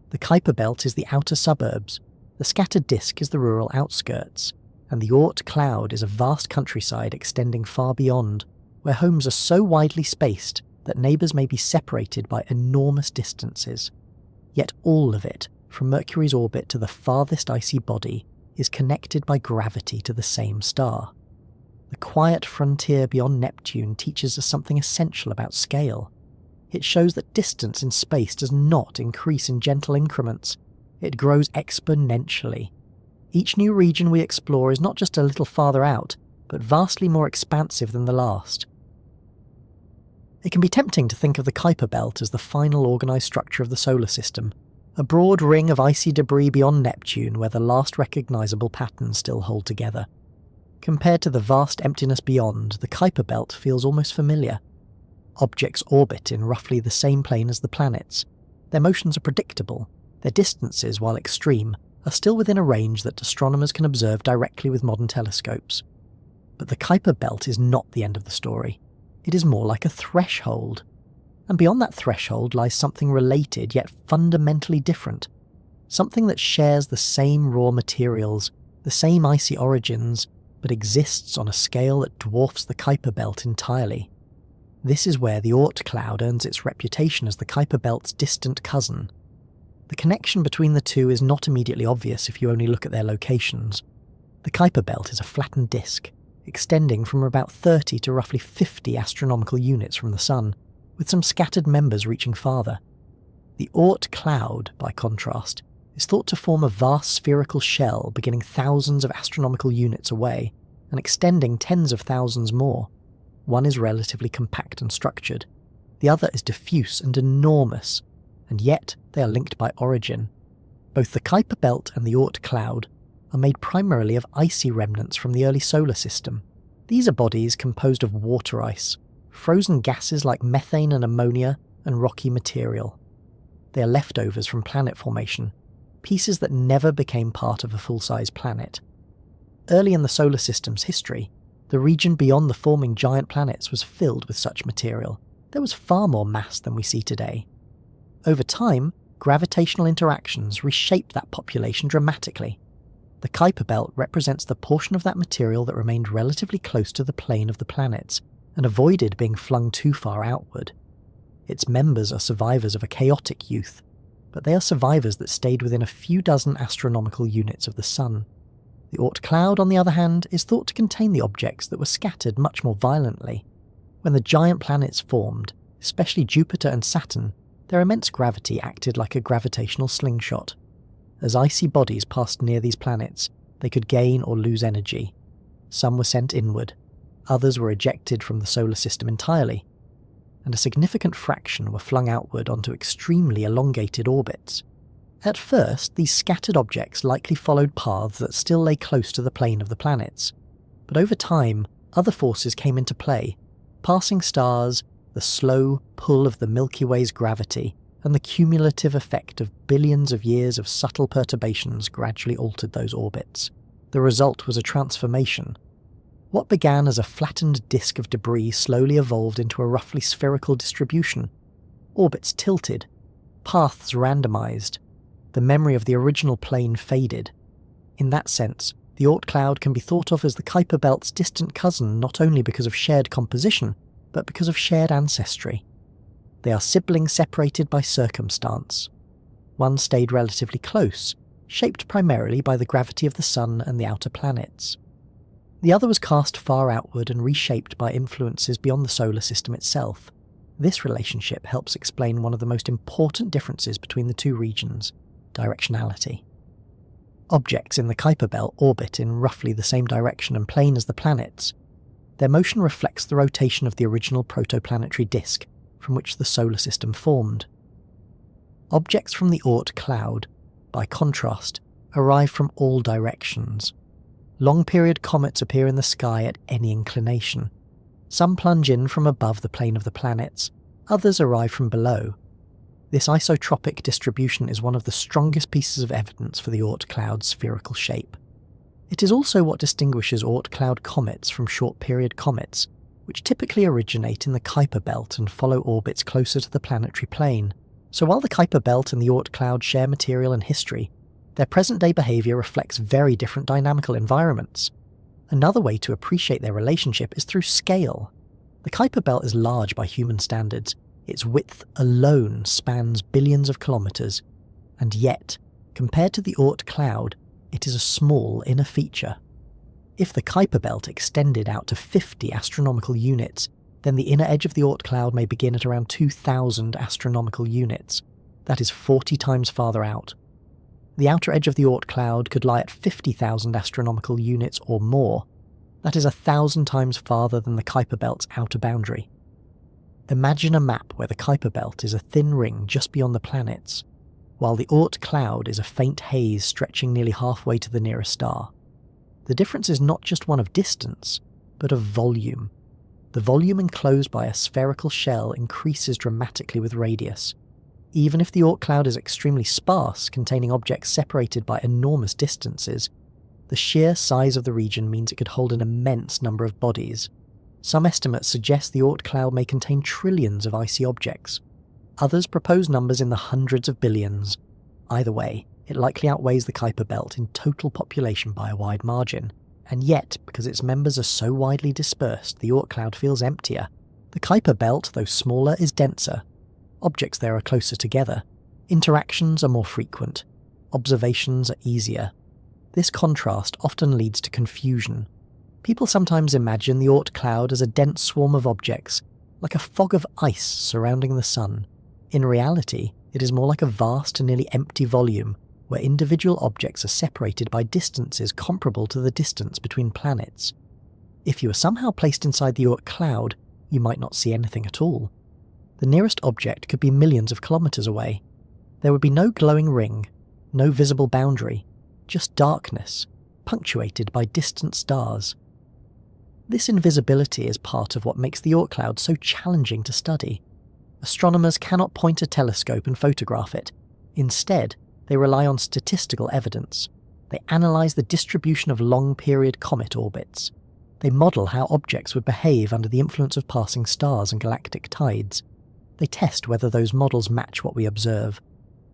The Kuiper Belt is the outer suburbs, the scattered disk is the rural outskirts, and the Oort Cloud is a vast countryside extending far beyond, where homes are so widely spaced that neighbours may be separated by enormous distances. Yet all of it, from Mercury's orbit to the farthest icy body, is connected by gravity to the same star. The quiet frontier beyond Neptune teaches us something essential about scale. It shows that distance in space does not increase in gentle increments. It grows exponentially. Each new region we explore is not just a little farther out, but vastly more expansive than the last. It can be tempting to think of the Kuiper Belt as the final organised structure of the solar system, a broad ring of icy debris beyond Neptune where the last recognisable patterns still hold together. Compared to the vast emptiness beyond, the Kuiper Belt feels almost familiar. Objects orbit in roughly the same plane as the planets. Their motions are predictable. Their distances, while extreme, are still within a range that astronomers can observe directly with modern telescopes. But the Kuiper Belt is not the end of the story. It is more like a threshold. And beyond that threshold lies something related yet fundamentally different. Something that shares the same raw materials, the same icy origins, but exists on a scale that dwarfs the Kuiper Belt entirely. This is where the Oort Cloud earns its reputation as the Kuiper Belt's distant cousin. The connection between the two is not immediately obvious if you only look at their locations. The Kuiper Belt is a flattened disk, extending from about 30 to roughly 50 astronomical units from the Sun, with some scattered members reaching farther. The Oort Cloud, by contrast, is thought to form a vast spherical shell beginning thousands of astronomical units away and extending tens of thousands more. One is relatively compact and structured. The other is diffuse and enormous, and yet they are linked by origin. Both the Kuiper Belt and the Oort Cloud are made primarily of icy remnants from the early solar system. These are bodies composed of water ice, frozen gases like methane and ammonia, and rocky material. They are leftovers from planet formation, pieces that never became part of a full-size planet. Early in the solar system's history, the region beyond the forming giant planets was filled with such material. There was far more mass than we see today. Over time, gravitational interactions reshaped that population dramatically. The Kuiper Belt represents the portion of that material that remained relatively close to the plane of the planets and avoided being flung too far outward. Its members are survivors of a chaotic youth, but they are survivors that stayed within a few dozen astronomical units of the Sun. The Oort Cloud, on the other hand, is thought to contain the objects that were scattered much more violently. When the giant planets formed, especially Jupiter and Saturn, their immense gravity acted like a gravitational slingshot. As icy bodies passed near these planets, they could gain or lose energy. Some were sent inward, others were ejected from the solar system entirely, and a significant fraction were flung outward onto extremely elongated orbits. At first, these scattered objects likely followed paths that still lay close to the plane of the planets, but over time, other forces came into play. Passing stars, the slow pull of the Milky Way's gravity, and the cumulative effect of billions of years of subtle perturbations gradually altered those orbits. The result was a transformation. What began as a flattened disk of debris slowly evolved into a roughly spherical distribution. Orbits tilted, paths randomized, the memory of the original plane faded. In that sense, the Oort Cloud can be thought of as the Kuiper Belt's distant cousin not only because of shared composition, but because of shared ancestry. They are siblings separated by circumstance. One stayed relatively close, shaped primarily by the gravity of the Sun and the outer planets. The other was cast far outward and reshaped by influences beyond the solar system itself. This relationship helps explain one of the most important differences between the two regions: directionality. Objects in the Kuiper Belt orbit in roughly the same direction and plane as the planets. Their motion reflects the rotation of the original protoplanetary disk from which the solar system formed. Objects from the Oort Cloud, by contrast, arrive from all directions. Long-period comets appear in the sky at any inclination. Some plunge in from above the plane of the planets, others arrive from below. This isotropic distribution is one of the strongest pieces of evidence for the Oort Cloud's spherical shape. It is also what distinguishes Oort Cloud comets from short-period comets, which typically originate in the Kuiper Belt and follow orbits closer to the planetary plane. So while the Kuiper Belt and the Oort Cloud share material and history, their present-day behaviour reflects very different dynamical environments. Another way to appreciate their relationship is through scale. The Kuiper Belt is large by human standards. Its width alone spans billions of kilometres, and yet, compared to the Oort Cloud, it is a small inner feature. If the Kuiper Belt extended out to 50 astronomical units, then the inner edge of the Oort Cloud may begin at around 2,000 astronomical units. That is 40 times farther out. The outer edge of the Oort Cloud could lie at 50,000 astronomical units or more. That is 1,000 times farther than the Kuiper Belt's outer boundary. Imagine a map where the Kuiper Belt is a thin ring just beyond the planets, while the Oort Cloud is a faint haze stretching nearly halfway to the nearest star. The difference is not just one of distance, but of volume. The volume enclosed by a spherical shell increases dramatically with radius. Even if the Oort Cloud is extremely sparse, containing objects separated by enormous distances, the sheer size of the region means it could hold an immense number of bodies. Some estimates suggest the Oort Cloud may contain trillions of icy objects. Others propose numbers in the hundreds of billions. Either way, it likely outweighs the Kuiper Belt in total population by a wide margin. And yet, because its members are so widely dispersed, the Oort Cloud feels emptier. The Kuiper Belt, though smaller, is denser. Objects there are closer together. Interactions are more frequent. Observations are easier. This contrast often leads to confusion. People sometimes imagine the Oort Cloud as a dense swarm of objects, like a fog of ice surrounding the Sun. In reality, it is more like a vast and nearly empty volume, where individual objects are separated by distances comparable to the distance between planets. If you were somehow placed inside the Oort Cloud, you might not see anything at all. The nearest object could be millions of kilometres away. There would be no glowing ring, no visible boundary, just darkness, punctuated by distant stars. This invisibility is part of what makes the Oort Cloud so challenging to study. Astronomers cannot point a telescope and photograph it. Instead, they rely on statistical evidence. They analyse the distribution of long-period comet orbits. They model how objects would behave under the influence of passing stars and galactic tides. They test whether those models match what we observe.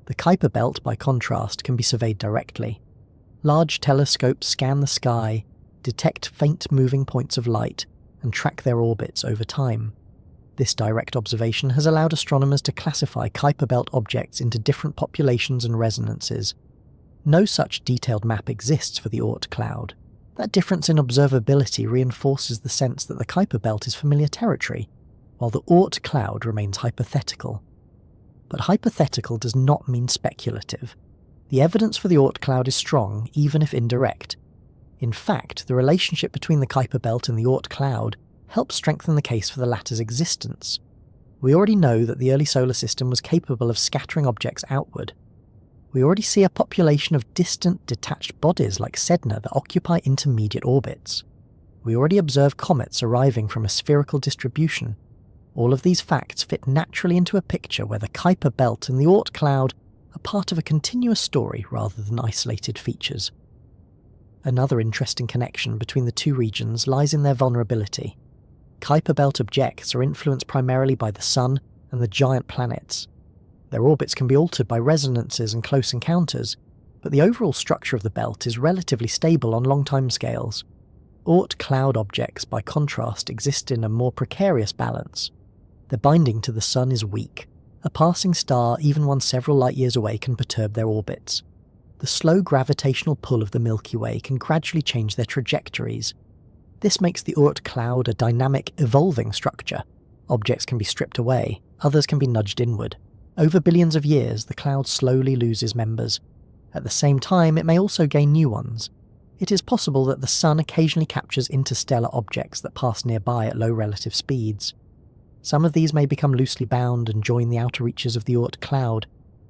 The Kuiper Belt, by contrast, can be surveyed directly. Large telescopes scan the sky, detect faint moving points of light, and track their orbits over time. This direct observation has allowed astronomers to classify Kuiper Belt objects into different populations and resonances. No such detailed map exists for the Oort Cloud. That difference in observability reinforces the sense that the Kuiper Belt is familiar territory, while the Oort Cloud remains hypothetical. But hypothetical does not mean speculative. The evidence for the Oort Cloud is strong, even if indirect. In fact, the relationship between the Kuiper Belt and the Oort Cloud helps strengthen the case for the latter's existence. We already know that the early solar system was capable of scattering objects outward. We already see a population of distant, detached bodies like Sedna that occupy intermediate orbits. We already observe comets arriving from a spherical distribution. All of these facts fit naturally into a picture where the Kuiper Belt and the Oort Cloud are part of a continuous story rather than isolated features. Another interesting connection between the two regions lies in their vulnerability. Kuiper Belt objects are influenced primarily by the Sun and the giant planets. Their orbits can be altered by resonances and close encounters, but the overall structure of the belt is relatively stable on long timescales. Oort Cloud objects, by contrast, exist in a more precarious balance. Their binding to the Sun is weak. A passing star, even one several light years away, can perturb their orbits. The slow gravitational pull of the Milky Way can gradually change their trajectories. This makes the Oort Cloud a dynamic, evolving structure, Objects can be stripped away, others can be nudged inward. Over billions of years, the cloud slowly loses members. At the same time, it may also gain new ones. It is possible that the Sun occasionally captures interstellar objects that pass nearby at low relative speeds. Some of these may become loosely bound and join the outer reaches of the Oort Cloud.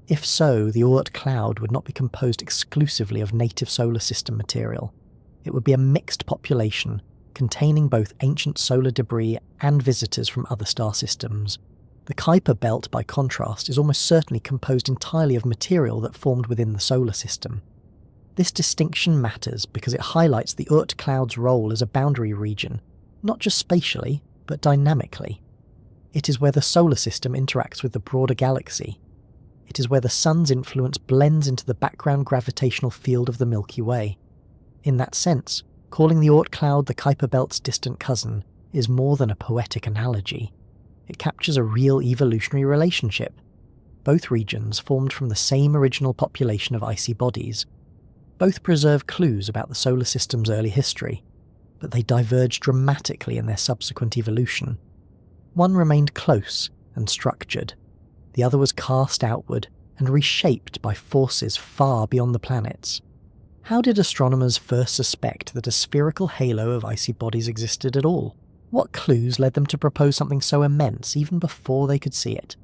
If so, the Oort Cloud would not be composed exclusively of native solar system material. It would be a mixed population, containing both ancient solar debris and visitors from other star systems. The Kuiper Belt, by contrast, is almost certainly composed entirely of material that formed within the solar system. This distinction matters because it highlights the Oort Cloud's role as a boundary region, not just spatially, but dynamically. It is where the solar system interacts with the broader galaxy. It is where the Sun's influence blends into the background gravitational field of the Milky Way. In that sense, calling the Oort Cloud the Kuiper Belt's distant cousin is more than a poetic analogy. It captures a real evolutionary relationship. Both regions formed from the same original population of icy bodies. Both preserve clues about the solar system's early history, but they diverge dramatically in their subsequent evolution. One remained close and structured. The other was cast outward and reshaped by forces far beyond the planets. How did astronomers first suspect that a spherical halo of icy bodies existed at all? What clues led them to propose something so immense even before they could see it?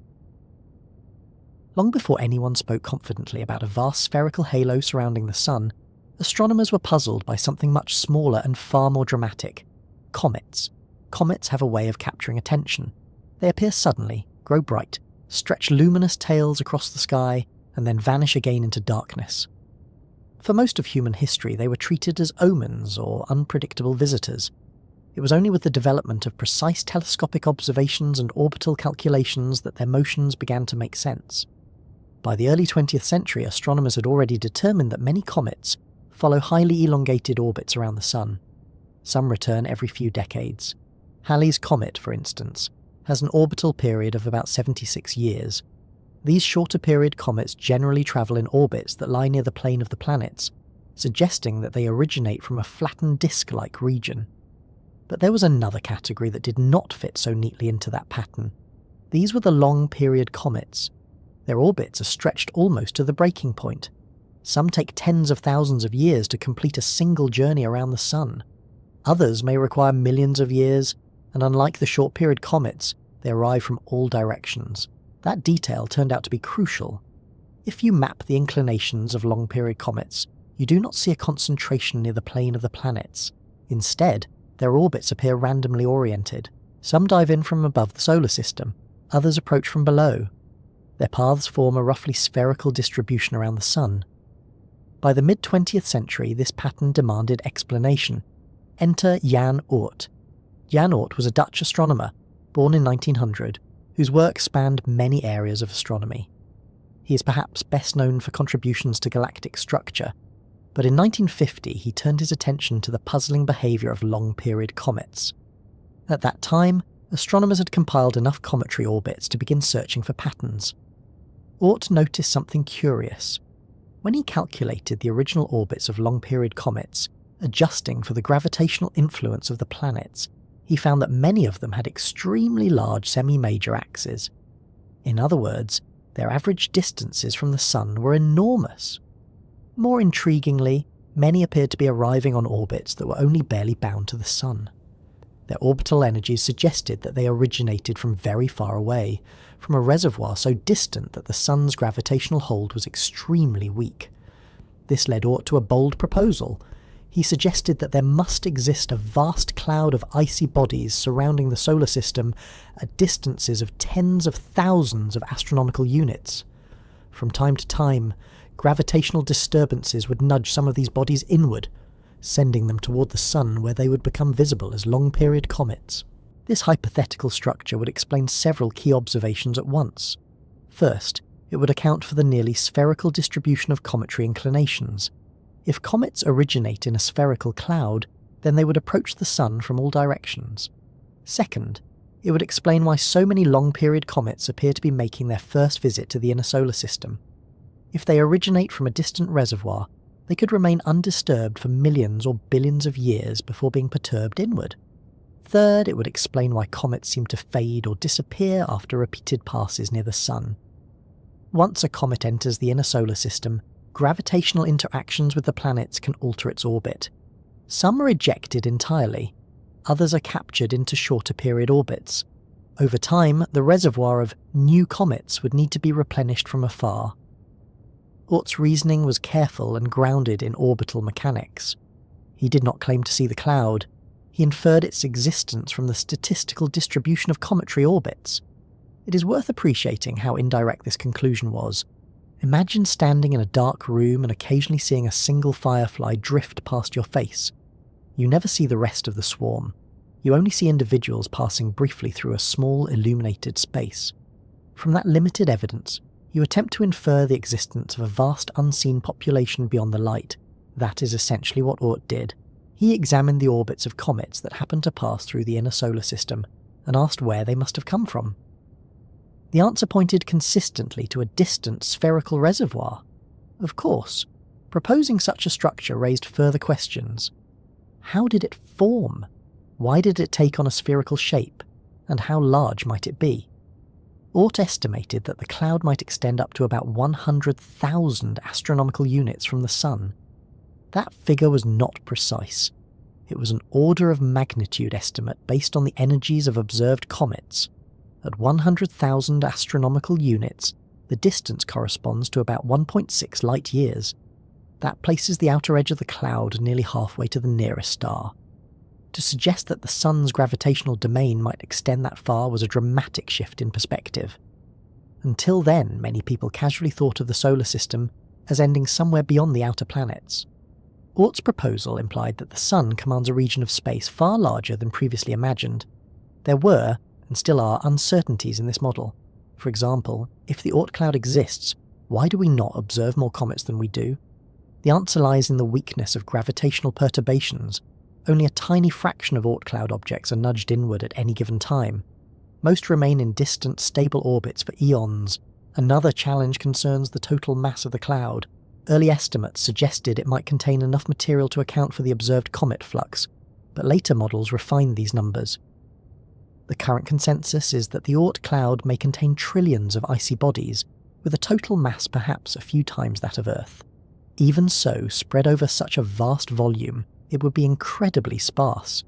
Long before anyone spoke confidently about a vast spherical halo surrounding the Sun, astronomers were puzzled by something much smaller and far more dramatic: comets. Comets have a way of capturing attention. They appear suddenly, grow bright, stretch luminous tails across the sky, and then vanish again into darkness. For most of human history, they were treated as omens or unpredictable visitors. It was only with the development of precise telescopic observations and orbital calculations that their motions began to make sense. By the early 20th century, astronomers had already determined that many comets follow highly elongated orbits around the Sun. Some return every few decades. Halley's Comet, for instance, has an orbital period of about 76 years. These shorter period comets generally travel in orbits that lie near the plane of the planets, suggesting that they originate from a flattened disk-like region. But there was another category that did not fit so neatly into that pattern. These were the long-period comets. Their orbits are stretched almost to the breaking point. Some take tens of thousands of years to complete a single journey around the Sun. Others may require millions of years, and unlike the short-period comets, they arrive from all directions. That detail turned out to be crucial. If you map the inclinations of long-period comets, you do not see a concentration near the plane of the planets. Instead, their orbits appear randomly oriented. Some dive in from above the solar system, others approach from below. Their paths form a roughly spherical distribution around the Sun. By the mid-20th century, this pattern demanded explanation. Enter Jan Oort. Jan Oort was a Dutch astronomer, born in 1900, whose work spanned many areas of astronomy. He is perhaps best known for contributions to galactic structure, but in 1950 he turned his attention to the puzzling behaviour of long-period comets. At that time, astronomers had compiled enough cometary orbits to begin searching for patterns. Oort noticed something curious. When he calculated the original orbits of long-period comets, adjusting for the gravitational influence of the planets, he found that many of them had extremely large semi-major axes. In other words, their average distances from the Sun were enormous. More intriguingly, many appeared to be arriving on orbits that were only barely bound to the Sun. Their orbital energies suggested that they originated from very far away, from a reservoir so distant that the Sun's gravitational hold was extremely weak. This led Oort to a bold proposal. He suggested that there must exist a vast cloud of icy bodies surrounding the solar system at distances of tens of thousands of astronomical units. From time to time, gravitational disturbances would nudge some of these bodies inward, sending them toward the Sun where they would become visible as long-period comets. This hypothetical structure would explain several key observations at once. First, it would account for the nearly spherical distribution of cometary inclinations. If comets originate in a spherical cloud, then they would approach the Sun from all directions. Second, it would explain why so many long-period comets appear to be making their first visit to the inner solar system. If they originate from a distant reservoir, they could remain undisturbed for millions or billions of years before being perturbed inward. Third, it would explain why comets seem to fade or disappear after repeated passes near the Sun. Once a comet enters the inner solar system, gravitational interactions with the planets can alter its orbit. Some are ejected entirely, others are captured into shorter period orbits. Over time, the reservoir of new comets would need to be replenished from afar. Oort's reasoning was careful and grounded in orbital mechanics. He did not claim to see the cloud. He inferred its existence from the statistical distribution of cometary orbits. It is worth appreciating how indirect this conclusion was. Imagine standing in a dark room and occasionally seeing a single firefly drift past your face. You never see the rest of the swarm. You only see individuals passing briefly through a small illuminated space. From that limited evidence, you attempt to infer the existence of a vast unseen population beyond the light. That is essentially what Oort did. He examined the orbits of comets that happened to pass through the inner solar system and asked where they must have come from. The answer pointed consistently to a distant spherical reservoir. Of course, proposing such a structure raised further questions. How did it form? Why did it take on a spherical shape? And how large might it be? Oort estimated that the cloud might extend up to about 100,000 astronomical units from the Sun. That figure was not precise. It was an order of magnitude estimate based on the energies of observed comets. At 100,000 astronomical units, the distance corresponds to about 1.6 light years. That places the outer edge of the cloud nearly halfway to the nearest star. To suggest that the Sun's gravitational domain might extend that far was a dramatic shift in perspective. Until then, many people casually thought of the solar system as ending somewhere beyond the outer planets. Oort's proposal implied that the Sun commands a region of space far larger than previously imagined. There were, and still are, uncertainties in this model. For example, if the Oort cloud exists, why do we not observe more comets than we do? The answer lies in the weakness of gravitational perturbations. Only a tiny fraction of Oort cloud objects are nudged inward at any given time. Most remain in distant, stable orbits for eons. Another challenge concerns the total mass of the cloud. Early estimates suggested it might contain enough material to account for the observed comet flux, but later models refined these numbers. The current consensus is that the Oort cloud may contain trillions of icy bodies, with a total mass perhaps a few times that of Earth. Even so, spread over such a vast volume, it would be incredibly sparse.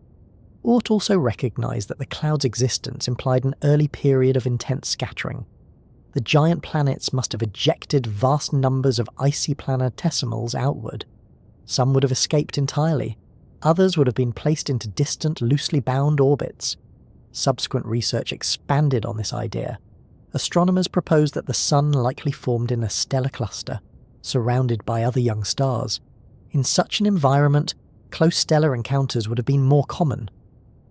Oort also recognised that the cloud's existence implied an early period of intense scattering. The giant planets must have ejected vast numbers of icy planetesimals outward. Some would have escaped entirely. Others would have been placed into distant, loosely bound orbits. Subsequent research expanded on this idea. Astronomers proposed that the Sun likely formed in a stellar cluster, surrounded by other young stars. In such an environment, close stellar encounters would have been more common.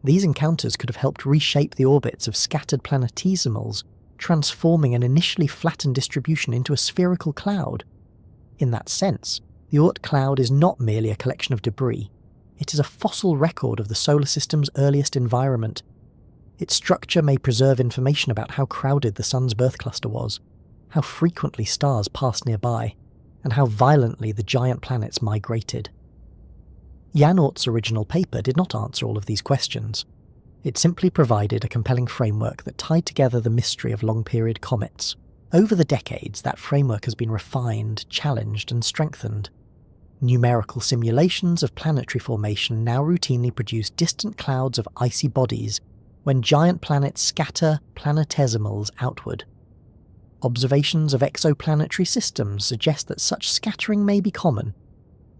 These encounters could have helped reshape the orbits of scattered planetesimals, transforming an initially flattened distribution into a spherical cloud. In that sense, the Oort cloud is not merely a collection of debris. It is a fossil record of the solar system's earliest environment. Its structure may preserve information about how crowded the Sun's birth cluster was, how frequently stars passed nearby, and how violently the giant planets migrated. Jan Oort's original paper did not answer all of these questions. It simply provided a compelling framework that tied together the mystery of long-period comets. Over the decades, that framework has been refined, challenged, and strengthened. Numerical simulations of planetary formation now routinely produce distant clouds of icy bodies when giant planets scatter planetesimals outward. Observations of exoplanetary systems suggest that such scattering may be common.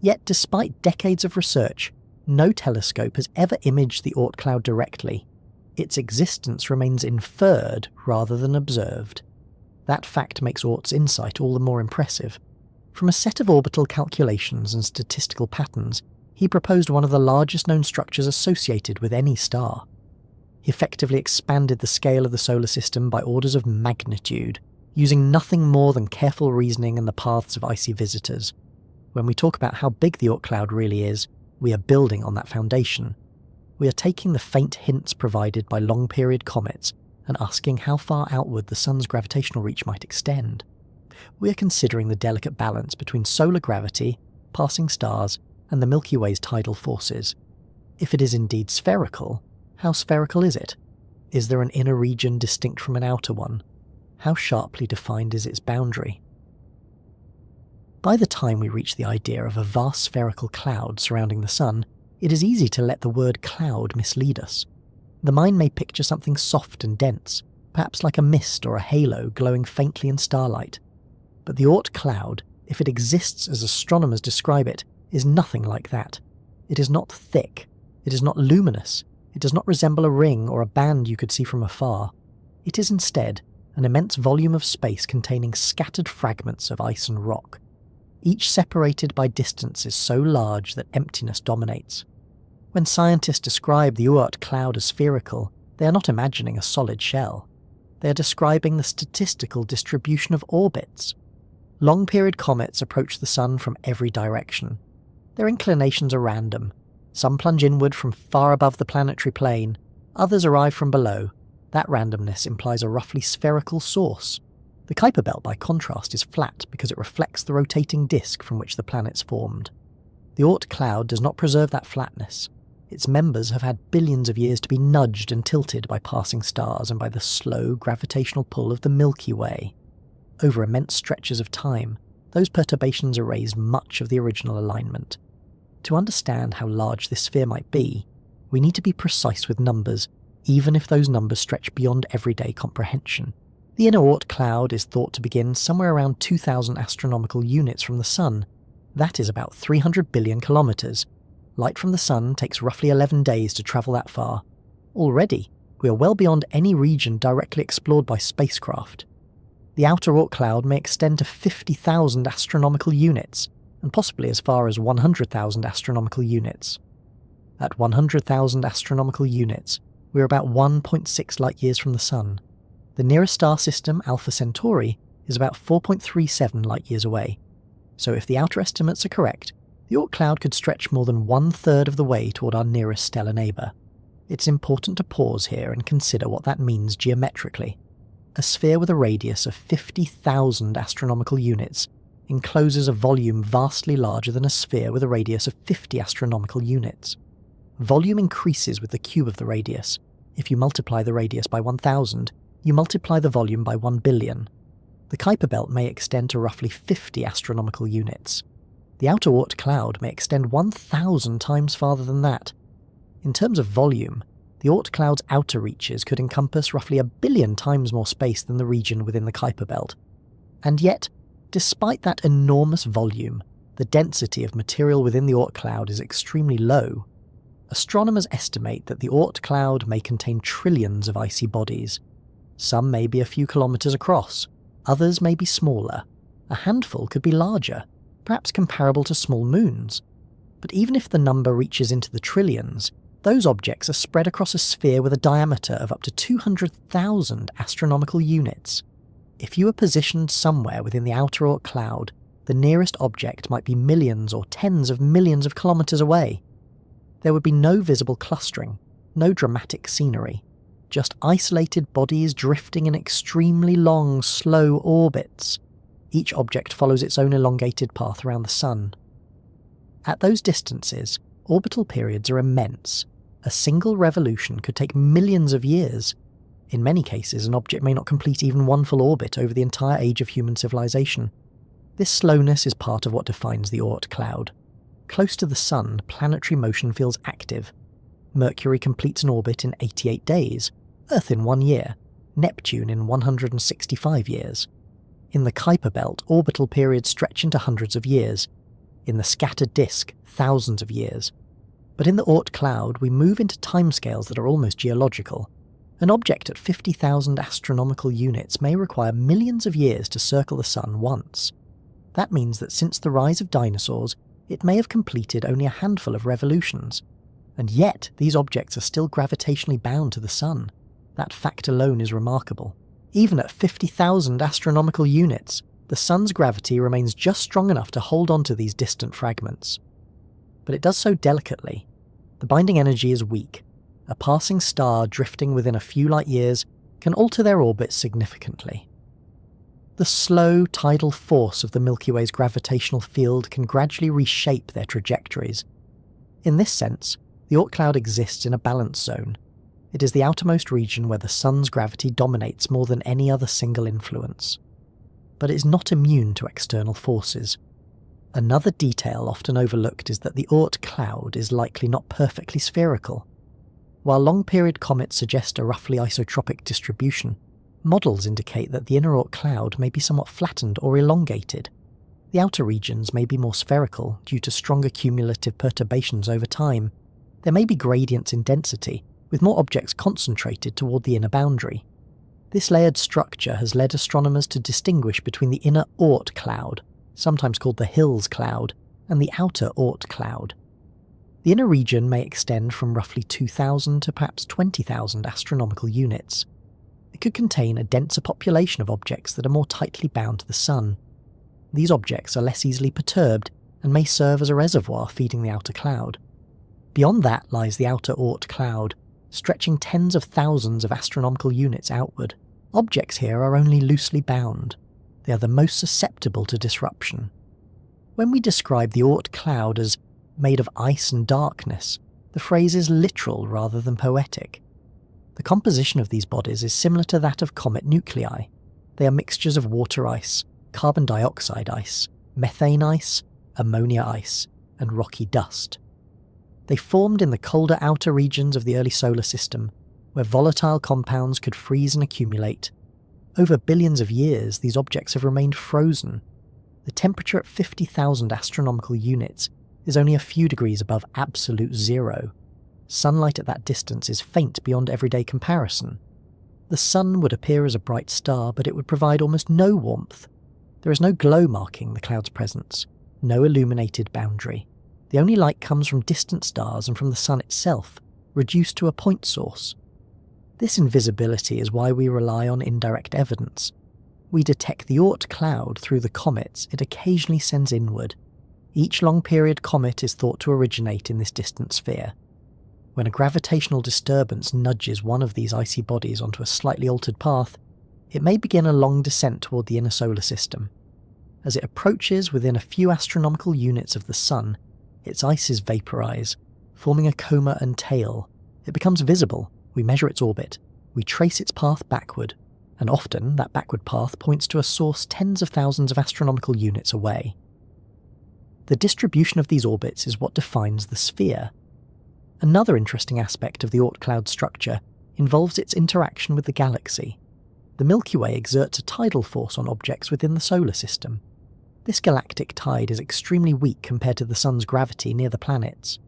Yet despite decades of research, no telescope has ever imaged the Oort cloud directly. Its existence remains inferred rather than observed. That fact makes Oort's insight all the more impressive. From a set of orbital calculations and statistical patterns, he proposed one of the largest known structures associated with any star. He effectively expanded the scale of the solar system by orders of magnitude, using nothing more than careful reasoning and the paths of icy visitors. When we talk about how big the Oort cloud really is, we are building on that foundation. We are taking the faint hints provided by long-period comets and asking how far outward the Sun's gravitational reach might extend. We are considering the delicate balance between solar gravity, passing stars, and the Milky Way's tidal forces. If it is indeed spherical, How spherical is it? Is there an inner region distinct from an outer one? How sharply defined is its boundary? By the time we reach the idea of a vast spherical cloud surrounding the Sun, it is easy to let the word cloud mislead us. The mind may picture something soft and dense, perhaps like a mist or a halo glowing faintly in starlight. But the Oort cloud, if it exists as astronomers describe it, is nothing like that. It is not thick, it is not luminous, it does not resemble a ring or a band you could see from afar. It is instead an immense volume of space containing scattered fragments of ice and rock, each separated by distances so large that emptiness dominates. When scientists describe the Oort cloud as spherical, they are not imagining a solid shell. They are describing the statistical distribution of orbits. Long-period comets approach the Sun from every direction. Their inclinations are random. Some plunge inward from far above the planetary plane, others arrive from below. That randomness implies a roughly spherical source. The Kuiper Belt, by contrast, is flat because it reflects the rotating disk from which the planets formed. The Oort cloud does not preserve that flatness. Its members have had billions of years to be nudged and tilted by passing stars and by the slow gravitational pull of the Milky Way. Over immense stretches of time, those perturbations erased much of the original alignment. To understand how large this sphere might be, we need to be precise with numbers, even if those numbers stretch beyond everyday comprehension. The inner Oort cloud is thought to begin somewhere around 2,000 astronomical units from the Sun. That is about 300 billion kilometres. Light from the Sun takes roughly 11 days to travel that far. Already, we are well beyond any region directly explored by spacecraft. The outer Oort cloud may extend to 50,000 astronomical units, and possibly as far as 100,000 astronomical units. At 100,000 astronomical units, we are about 1.6 light-years from the Sun. The nearest star system, Alpha Centauri, is about 4.37 light-years away. So if the outer estimates are correct, the Oort cloud could stretch more than 1/3 of the way toward our nearest stellar neighbour. It's important to pause here and consider what that means geometrically. A sphere with a radius of 50,000 astronomical units encloses a volume vastly larger than a sphere with a radius of 50 astronomical units. Volume increases with the cube of the radius. If you multiply the radius by 1,000, you multiply the volume by 1 billion. The Kuiper Belt may extend to roughly 50 astronomical units. The outer Oort cloud may extend 1,000 times farther than that. In terms of volume, the Oort cloud's outer reaches could encompass roughly 1 billion times more space than the region within the Kuiper Belt. And yet, despite that enormous volume, the density of material within the Oort cloud is extremely low. Astronomers estimate that the Oort cloud may contain trillions of icy bodies. Some may be a few kilometres across, others may be smaller. A handful could be larger, perhaps comparable to small moons. But even if the number reaches into the trillions, those objects are spread across a sphere with a diameter of up to 200,000 astronomical units. If you were positioned somewhere within the outer Oort cloud, the nearest object might be millions or tens of millions of kilometres away. There would be no visible clustering, no dramatic scenery, just isolated bodies drifting in extremely long, slow orbits. Each object follows its own elongated path around the Sun. At those distances, orbital periods are immense. A single revolution could take millions of years. In many cases, an object may not complete even one full orbit over the entire age of human civilization. This slowness is part of what defines the Oort cloud. Close to the Sun, planetary motion feels active. Mercury completes an orbit in 88 days, Earth in 1 year, Neptune in 165 years. In the Kuiper Belt, orbital periods stretch into hundreds of years. In the scattered disk, thousands of years. But in the Oort cloud, we move into timescales that are almost geological. An object at 50,000 astronomical units may require millions of years to circle the Sun once. That means that since the rise of dinosaurs, it may have completed only a handful of revolutions. And yet, these objects are still gravitationally bound to the Sun. That fact alone is remarkable. Even at 50,000 astronomical units, the Sun's gravity remains just strong enough to hold on to these distant fragments. But it does so delicately. The binding energy is weak. A passing star drifting within a few light years can alter their orbit significantly. The slow tidal force of the Milky Way's gravitational field can gradually reshape their trajectories. In this sense, the Oort cloud exists in a balance zone. It is the outermost region where the Sun's gravity dominates more than any other single influence. But it is not immune to external forces. Another detail often overlooked is that the Oort Cloud is likely not perfectly spherical. While long-period comets suggest a roughly isotropic distribution, models indicate that the inner Oort Cloud may be somewhat flattened or elongated. The outer regions may be more spherical due to stronger cumulative perturbations over time. There may be gradients in density, with more objects concentrated toward the inner boundary. This layered structure has led astronomers to distinguish between the inner Oort Cloud, sometimes called the Hills Cloud, and the outer Oort Cloud. The inner region may extend from roughly 2,000 to perhaps 20,000 astronomical units. It could contain a denser population of objects that are more tightly bound to the Sun. These objects are less easily perturbed and may serve as a reservoir feeding the outer cloud. Beyond that lies the outer Oort Cloud, stretching tens of thousands of astronomical units outward. Objects here are only loosely bound. They are the most susceptible to disruption. When we describe the Oort Cloud as made of ice and darkness, the phrase is literal rather than poetic. The composition of these bodies is similar to that of comet nuclei. They are mixtures of water ice, carbon dioxide ice, methane ice, ammonia ice, and rocky dust. They formed in the colder outer regions of the early solar system, where volatile compounds could freeze and accumulate. Over billions of years, these objects have remained frozen. The temperature at 50,000 astronomical units is only a few degrees above absolute zero. Sunlight at that distance is faint beyond everyday comparison. The Sun would appear as a bright star, but it would provide almost no warmth. There is no glow marking the cloud's presence, no illuminated boundary. The only light comes from distant stars and from the Sun itself, reduced to a point source. This invisibility is why we rely on indirect evidence. We detect the Oort Cloud through the comets it occasionally sends inward. Each long-period comet is thought to originate in this distant sphere. When a gravitational disturbance nudges one of these icy bodies onto a slightly altered path, it may begin a long descent toward the inner solar system. As it approaches within a few astronomical units of the Sun, its ices vaporize, forming a coma and tail. It becomes visible. We measure its orbit. We trace its path backward, and often that backward path points to a source tens of thousands of astronomical units away. The distribution of these orbits is what defines the sphere. Another interesting aspect of the Oort Cloud structure involves its interaction with the galaxy. The Milky Way exerts a tidal force on objects within the solar system. This galactic tide is extremely weak compared to the Sun's gravity near the planets.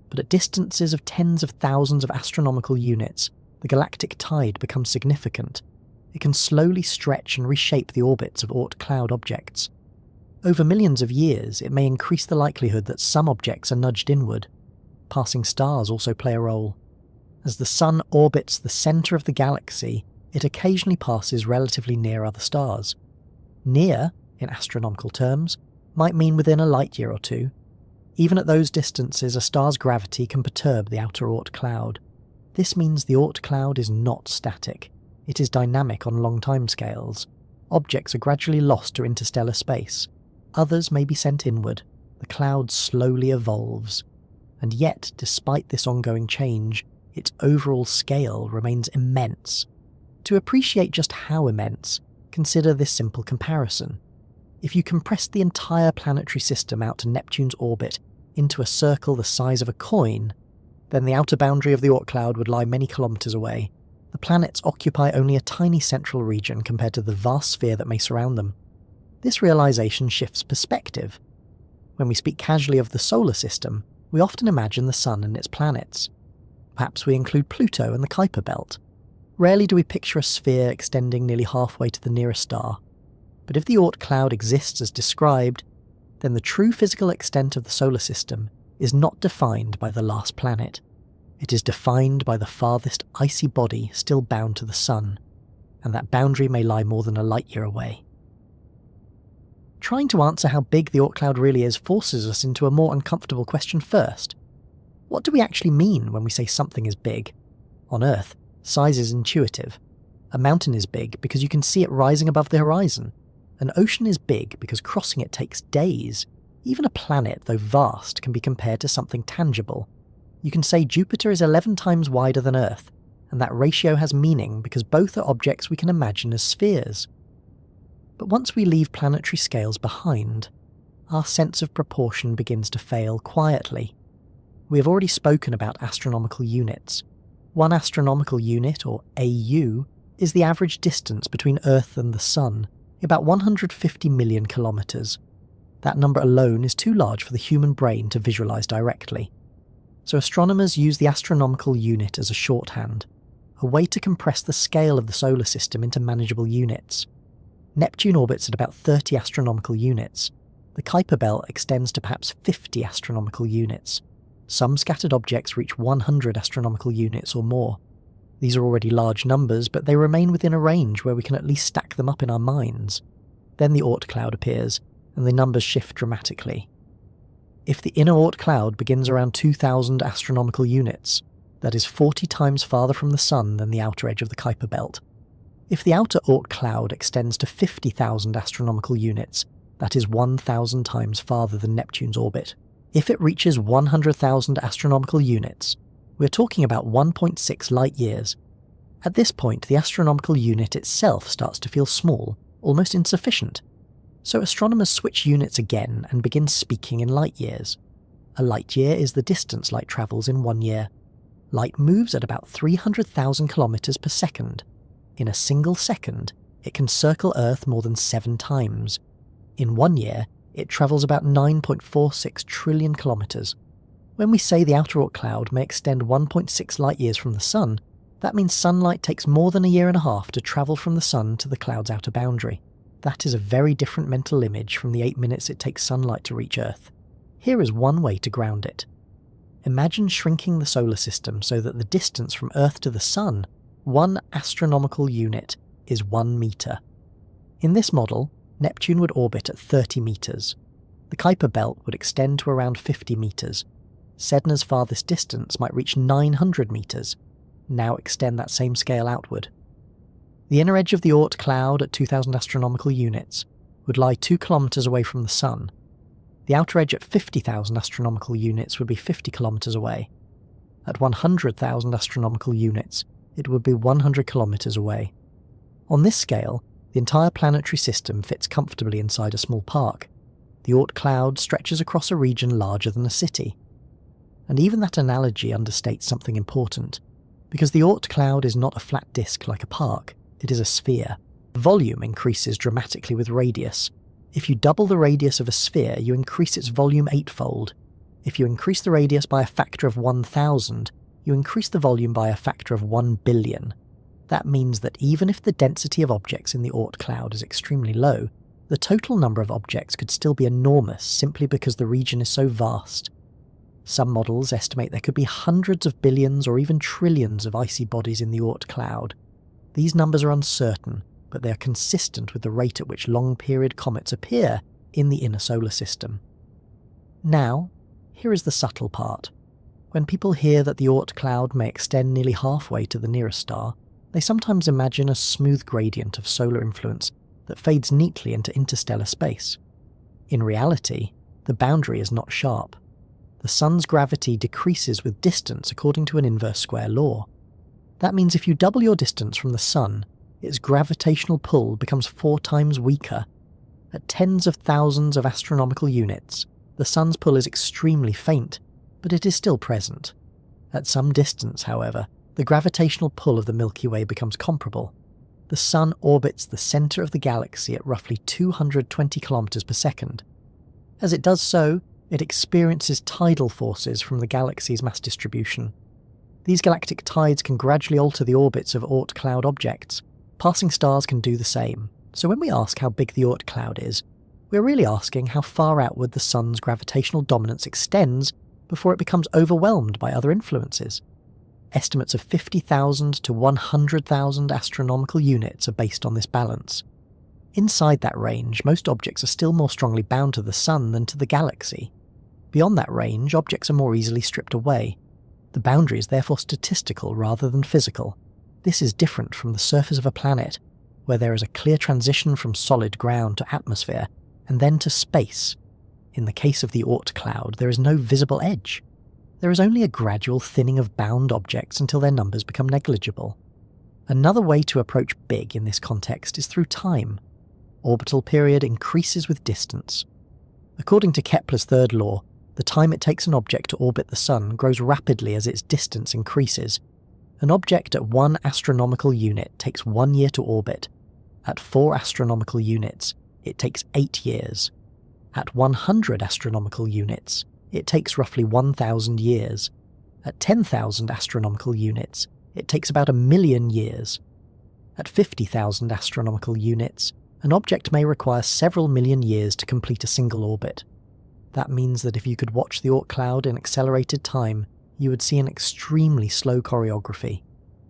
But at distances of tens of thousands of astronomical units, the galactic tide becomes significant. It can slowly stretch and reshape the orbits of Oort Cloud objects. Over millions of years, it may increase the likelihood that some objects are nudged inward. Passing stars also play a role. As the Sun orbits the centre of the galaxy, it occasionally passes relatively near other stars. Near, in astronomical terms, might mean within a light year or two. Even at those distances, a star's gravity can perturb the outer Oort Cloud. This means the Oort Cloud is not static. It is dynamic on long timescales. Objects are gradually lost to interstellar space. Others may be sent inward. The cloud slowly evolves. And yet, despite this ongoing change, its overall scale remains immense. To appreciate just how immense, consider this simple comparison. If you compressed the entire planetary system out to Neptune's orbit into a circle the size of a coin, then the outer boundary of the Oort Cloud would lie many kilometres away. The planets occupy only a tiny central region compared to the vast sphere that may surround them. This realisation shifts perspective. When we speak casually of the solar system, we often imagine the Sun and its planets. Perhaps we include Pluto and the Kuiper Belt. Rarely do we picture a sphere extending nearly halfway to the nearest star. But if the Oort Cloud exists as described, then the true physical extent of the solar system is not defined by the last planet. It is defined by the farthest icy body still bound to the Sun, and that boundary may lie more than a light year away. Trying to answer how big the Oort Cloud really is forces us into a more uncomfortable question first. What do we actually mean when we say something is big? On Earth, size is intuitive. A mountain is big because you can see it rising above the horizon. An ocean is big because crossing it takes days. Even a planet, though vast, can be compared to something tangible. You can say Jupiter is 11 times wider than Earth, and that ratio has meaning because both are objects we can imagine as spheres. But once we leave planetary scales behind, our sense of proportion begins to fail quietly. We have already spoken about astronomical units. 1 astronomical unit, or AU, is the average distance between Earth and the Sun, about 150 million kilometres. That number alone is too large for the human brain to visualise directly. So astronomers use the astronomical unit as a shorthand, a way to compress the scale of the solar system into manageable units. Neptune orbits at about 30 astronomical units. The Kuiper Belt extends to perhaps 50 astronomical units. Some scattered objects reach 100 astronomical units or more. These are already large numbers, but they remain within a range where we can at least stack them up in our minds. Then the Oort Cloud appears, and the numbers shift dramatically. If the inner Oort Cloud begins around 2,000 astronomical units, that is 40 times farther from the Sun than the outer edge of the Kuiper Belt. If the outer Oort Cloud extends to 50,000 astronomical units, that is 1,000 times farther than Neptune's orbit. If it reaches 100,000 astronomical units, we're talking about 1.6 light years. At this point, the astronomical unit itself starts to feel small, almost insufficient. So astronomers switch units again and begin speaking in light years. A light year is the distance light travels in 1 year. Light moves at about 300,000 kilometers per second. In a single second, it can circle Earth more than 7 times. In 1 year, it travels about 9.46 trillion kilometers. When we say the outer Oort cloud may extend 1.6 light years from the Sun, that means sunlight takes more than a year and a half to travel from the Sun to the cloud's outer boundary. That is a very different mental image from the 8 minutes it takes sunlight to reach Earth. Here is one way to ground it. Imagine shrinking the solar system so that the distance from Earth to the Sun, 1 astronomical unit, is 1 metre. In this model, Neptune would orbit at 30 metres. The Kuiper Belt would extend to around 50 metres. Sedna's farthest distance might reach 900 metres. Now extend that same scale outward. The inner edge of the Oort cloud at 2,000 astronomical units would lie 2 kilometres away from the Sun. The outer edge at 50,000 astronomical units would be 50 kilometres away. At 100,000 astronomical units, it would be 100 kilometres away. On this scale, the entire planetary system fits comfortably inside a small park. The Oort cloud stretches across a region larger than a city. And even that analogy understates something important, because the Oort cloud is not a flat disk like a park, it is a sphere. Volume increases dramatically with radius. If you double the radius of a sphere, you increase its volume 8-fold. If you increase the radius by a factor of 1,000, you increase the volume by a factor of 1 billion. That means that even if the density of objects in the Oort cloud is extremely low, the total number of objects could still be enormous simply because the region is so vast. Some models estimate there could be hundreds of billions or even trillions of icy bodies in the Oort cloud. These numbers are uncertain, but they are consistent with the rate at which long-period comets appear in the inner solar system. Now, here is the subtle part. When people hear that the Oort cloud may extend nearly halfway to the nearest star, they sometimes imagine a smooth gradient of solar influence that fades neatly into interstellar space. In reality, the boundary is not sharp. The Sun's gravity decreases with distance according to an inverse square law. That means if you double your distance from the Sun, its gravitational pull becomes 4 times weaker. At tens of thousands of astronomical units, the Sun's pull is extremely faint, but it is still present. At some distance, however, the gravitational pull of the Milky Way becomes comparable. The Sun orbits the centre of the galaxy at roughly 220 kilometers per second. As it does so, it experiences tidal forces from the galaxy's mass distribution. These galactic tides can gradually alter the orbits of Oort cloud objects. Passing stars can do the same, so when we ask how big the Oort cloud is, we're really asking how far outward the Sun's gravitational dominance extends before it becomes overwhelmed by other influences. Estimates of 50,000 to 100,000 astronomical units are based on this balance. Inside that range, most objects are still more strongly bound to the Sun than to the galaxy. Beyond that range, objects are more easily stripped away. The boundary is therefore statistical rather than physical. This is different from the surface of a planet, where there is a clear transition from solid ground to atmosphere, and then to space. In the case of the Oort cloud, there is no visible edge. there is only a gradual thinning of bound objects until their numbers become negligible. Another way to approach big in this context is through time. Orbital period increases with distance. According to Kepler's third law, the time it takes an object to orbit the Sun grows rapidly as its distance increases. An object at 1 astronomical unit takes 1 year to orbit. At 4 astronomical units, it takes 8 years. At 100 astronomical units, it takes roughly 1,000 years. At 10,000 astronomical units, it takes about 1,000,000 years. At 50,000 astronomical units, an object may require several million years to complete a single orbit. That means that if you could watch the Oort Cloud in accelerated time, you would see an extremely slow choreography.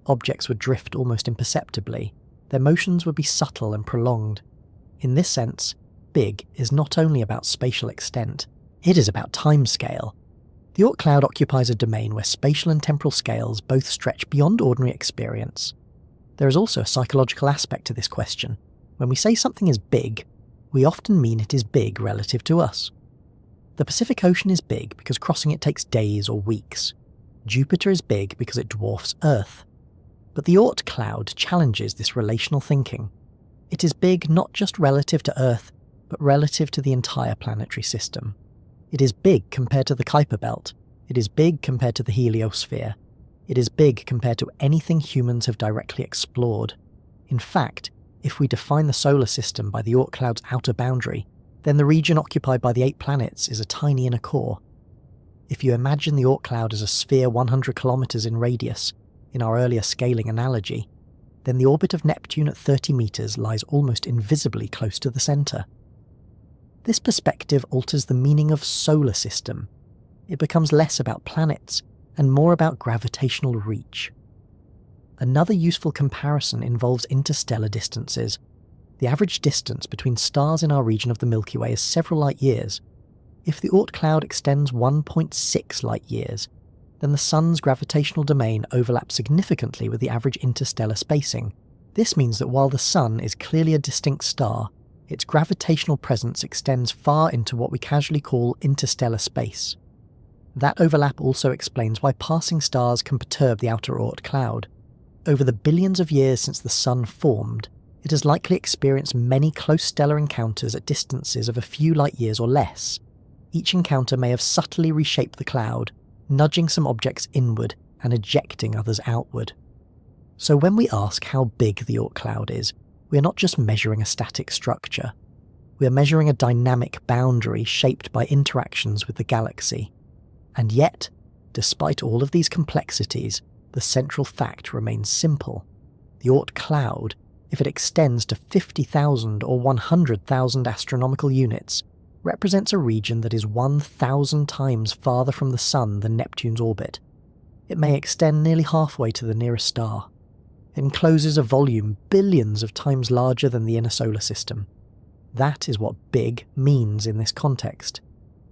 Objects would drift almost imperceptibly. Their motions would be subtle and prolonged. In this sense, big is not only about spatial extent, it is about time scale. The Oort Cloud occupies a domain where spatial and temporal scales both stretch beyond ordinary experience. There is also a psychological aspect to this question. When we say something is big, we often mean it is big relative to us. The Pacific Ocean is big because crossing it takes days or weeks. Jupiter is big because it dwarfs Earth. But the Oort Cloud challenges this relational thinking. It is big not just relative to Earth, but relative to the entire planetary system. It is big compared to the Kuiper Belt. It is big compared to the heliosphere. It is big compared to anything humans have directly explored. In fact, if we define the solar system by the Oort Cloud's outer boundary, then the region occupied by the 8 planets is a tiny inner core. If you imagine the Oort Cloud as a sphere 100 kilometers in radius, in our earlier scaling analogy, then the orbit of Neptune at 30 meters lies almost invisibly close to the center. This perspective alters the meaning of solar system. It becomes less about planets and more about gravitational reach. Another useful comparison involves interstellar distances. The average distance between stars in our region of the Milky Way is several light years. If the Oort Cloud extends 1.6 light years, then the Sun's gravitational domain overlaps significantly with the average interstellar spacing. This means that while the Sun is clearly a distinct star, its gravitational presence extends far into what we casually call interstellar space. That overlap also explains why passing stars can perturb the outer Oort Cloud. Over the billions of years since the Sun formed, it has likely experienced many close stellar encounters at distances of a few light years or less. Each encounter may have subtly reshaped the cloud, nudging some objects inward and ejecting others outward. So when we ask how big the Oort Cloud is, we are not just measuring a static structure. We are measuring a dynamic boundary shaped by interactions with the galaxy. And yet, despite all of these complexities, the central fact remains simple. The Oort Cloud, if it extends to 50,000 or 100,000 astronomical units, represents a region that is 1,000 times farther from the Sun than Neptune's orbit. It may extend nearly halfway to the nearest star. It encloses a volume billions of times larger than the inner solar system. That is what big means in this context.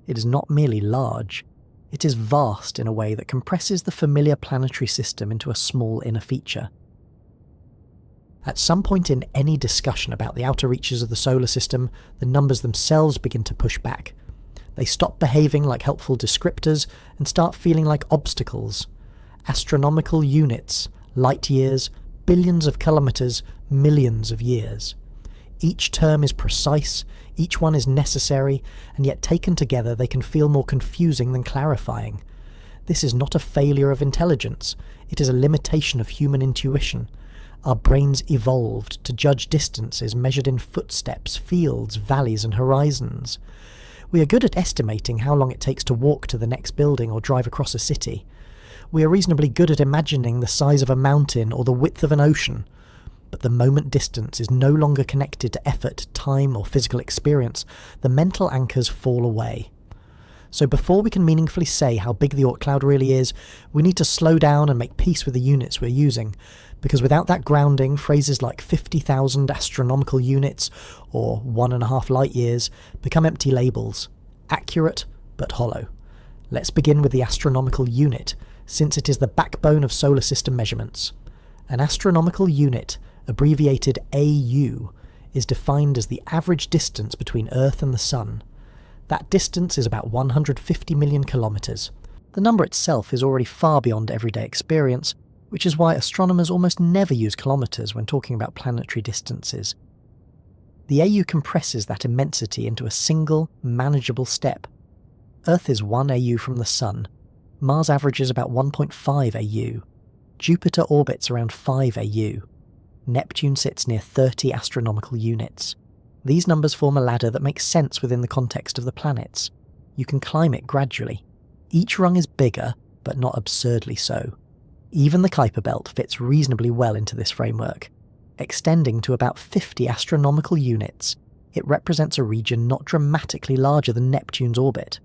It is not merely large, it is vast in a way that compresses the familiar planetary system into a small inner feature. At some point in any discussion about the outer reaches of the solar system, the numbers themselves begin to push back. They stop behaving like helpful descriptors and start feeling like obstacles. Astronomical units, light years, billions of kilometers, millions of years. Each term is precise, each one is necessary, and yet taken together they can feel more confusing than clarifying. This is not a failure of intelligence, it is a limitation of human intuition. Our brains evolved to judge distances measured in footsteps, fields, valleys, and horizons. We are good at estimating how long it takes to walk to the next building or drive across a city. We are reasonably good at imagining the size of a mountain or the width of an ocean. But the moment distance is no longer connected to effort, time, or physical experience, the mental anchors fall away. So before we can meaningfully say how big the Oort Cloud really is, we need to slow down and make peace with the units we're using, because without that grounding, phrases like 50,000 astronomical units or 1.5 light years become empty labels, accurate but hollow. Let's begin with the astronomical unit, since it is the backbone of solar system measurements. An astronomical unit, abbreviated AU, is defined as the average distance between Earth and the Sun. That distance is about 150 million kilometers. The number itself is already far beyond everyday experience, which is why astronomers almost never use kilometres when talking about planetary distances. The AU compresses that immensity into a single, manageable step. Earth is 1 AU from the Sun. Mars averages about 1.5 AU. Jupiter orbits around 5 AU. Neptune sits near 30 astronomical units. These numbers form a ladder that makes sense within the context of the planets. You can climb it gradually. Each rung is bigger, but not absurdly so. Even the Kuiper Belt fits reasonably well into this framework. Extending to about 50 astronomical units, it represents a region not dramatically larger than Neptune's orbit.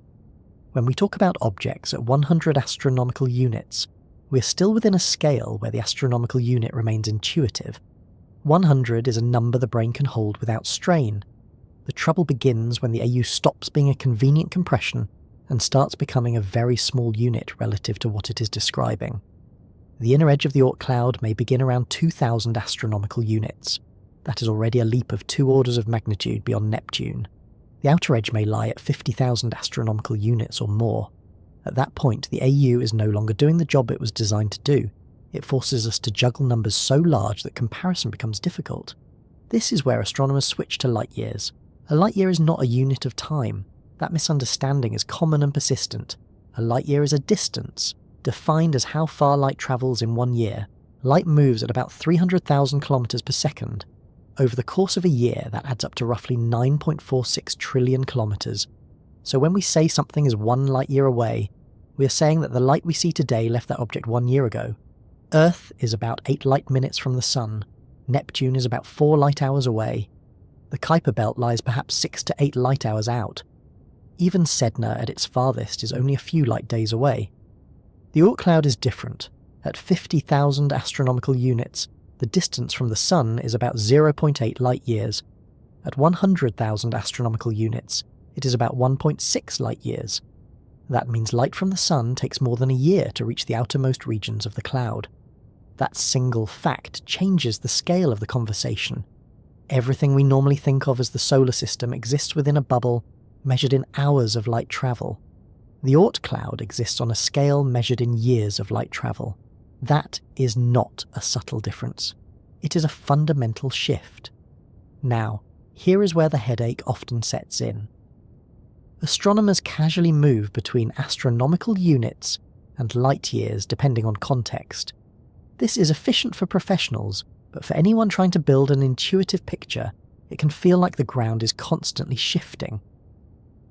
When we talk about objects at 100 astronomical units, we're still within a scale where the astronomical unit remains intuitive. 100 is a number the brain can hold without strain. The trouble begins when the AU stops being a convenient compression and starts becoming a very small unit relative to what it is describing. The inner edge of the Oort cloud may begin around 2,000 astronomical units. That is already a leap of 2 orders of magnitude beyond Neptune. The outer edge may lie at 50,000 astronomical units or more. At that point, the AU is no longer doing the job it was designed to do. It forces us to juggle numbers so large that comparison becomes difficult. This is where astronomers switch to light years. A light year is not a unit of time. That misunderstanding is common and persistent. A light year is a distance, defined as how far light travels in 1 year. Light moves at about 300,000 kilometers per second. Over the course of a year, that adds up to roughly 9.46 trillion kilometers. So when we say something is 1 light year away, we are saying that the light we see today left that object 1 year ago. Earth is about 8 light minutes from the Sun. Neptune is about 4 light hours away. The Kuiper Belt lies perhaps 6 to 8 light hours out. Even Sedna at its farthest is only a few light days away. The Oort cloud is different. At 50,000 astronomical units, the distance from the Sun is about 0.8 light years. At 100,000 astronomical units, it is about 1.6 light years. That means light from the Sun takes more than a year to reach the outermost regions of the cloud. That single fact changes the scale of the conversation. Everything we normally think of as the solar system exists within a bubble, measured in hours of light travel. The Oort cloud exists on a scale measured in years of light travel. That is not a subtle difference. It is a fundamental shift. Now, here is where the headache often sets in. Astronomers casually move between astronomical units and light years depending on context. This is efficient for professionals, but for anyone trying to build an intuitive picture, it can feel like the ground is constantly shifting.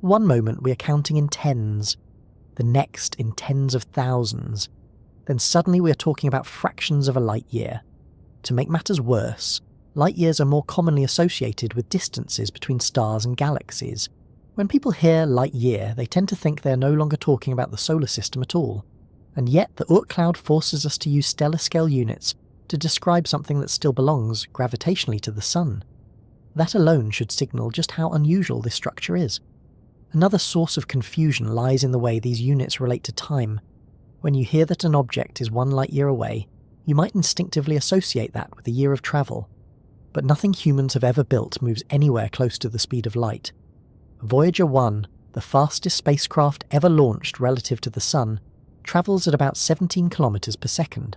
One moment we are counting in tens, the next in tens of thousands. Then suddenly we are talking about fractions of a light year. To make matters worse, light years are more commonly associated with distances between stars and galaxies. When people hear light year, they tend to think they are no longer talking about the solar system at all. And yet the Oort cloud forces us to use stellar scale units to describe something that still belongs gravitationally to the Sun. That alone should signal just how unusual this structure is. Another source of confusion lies in the way these units relate to time. When you hear that an object is 1 light year away, you might instinctively associate that with a year of travel. But nothing humans have ever built moves anywhere close to the speed of light. Voyager 1, the fastest spacecraft ever launched relative to the Sun, travels at about 17 kilometers per second.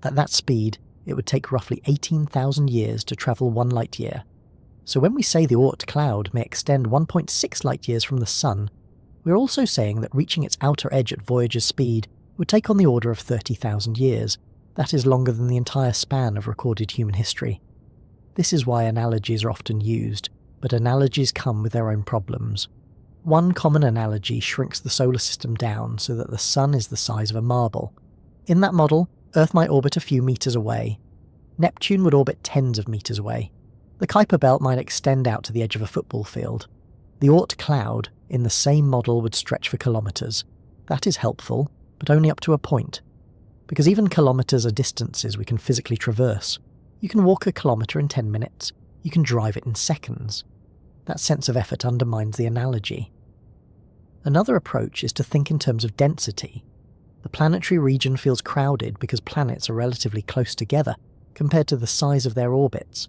At that speed, it would take roughly 18,000 years to travel 1 light year. So when we say the Oort cloud may extend 1.6 light years from the Sun, we're also saying that reaching its outer edge at Voyager's speed would take on the order of 30,000 years. That is longer than the entire span of recorded human history. This is why analogies are often used, but analogies come with their own problems. One common analogy shrinks the solar system down so that the Sun is the size of a marble. In that model, Earth might orbit a few meters away. Neptune would orbit tens of meters away. The Kuiper Belt might extend out to the edge of a football field. The Oort cloud, in the same model, would stretch for kilometers. That is helpful, but only up to a point. Because even kilometers are distances we can physically traverse. You can walk a kilometer in 10 minutes. You can drive it in seconds. That sense of effort undermines the analogy. Another approach is to think in terms of density. The planetary region feels crowded because planets are relatively close together compared to the size of their orbits.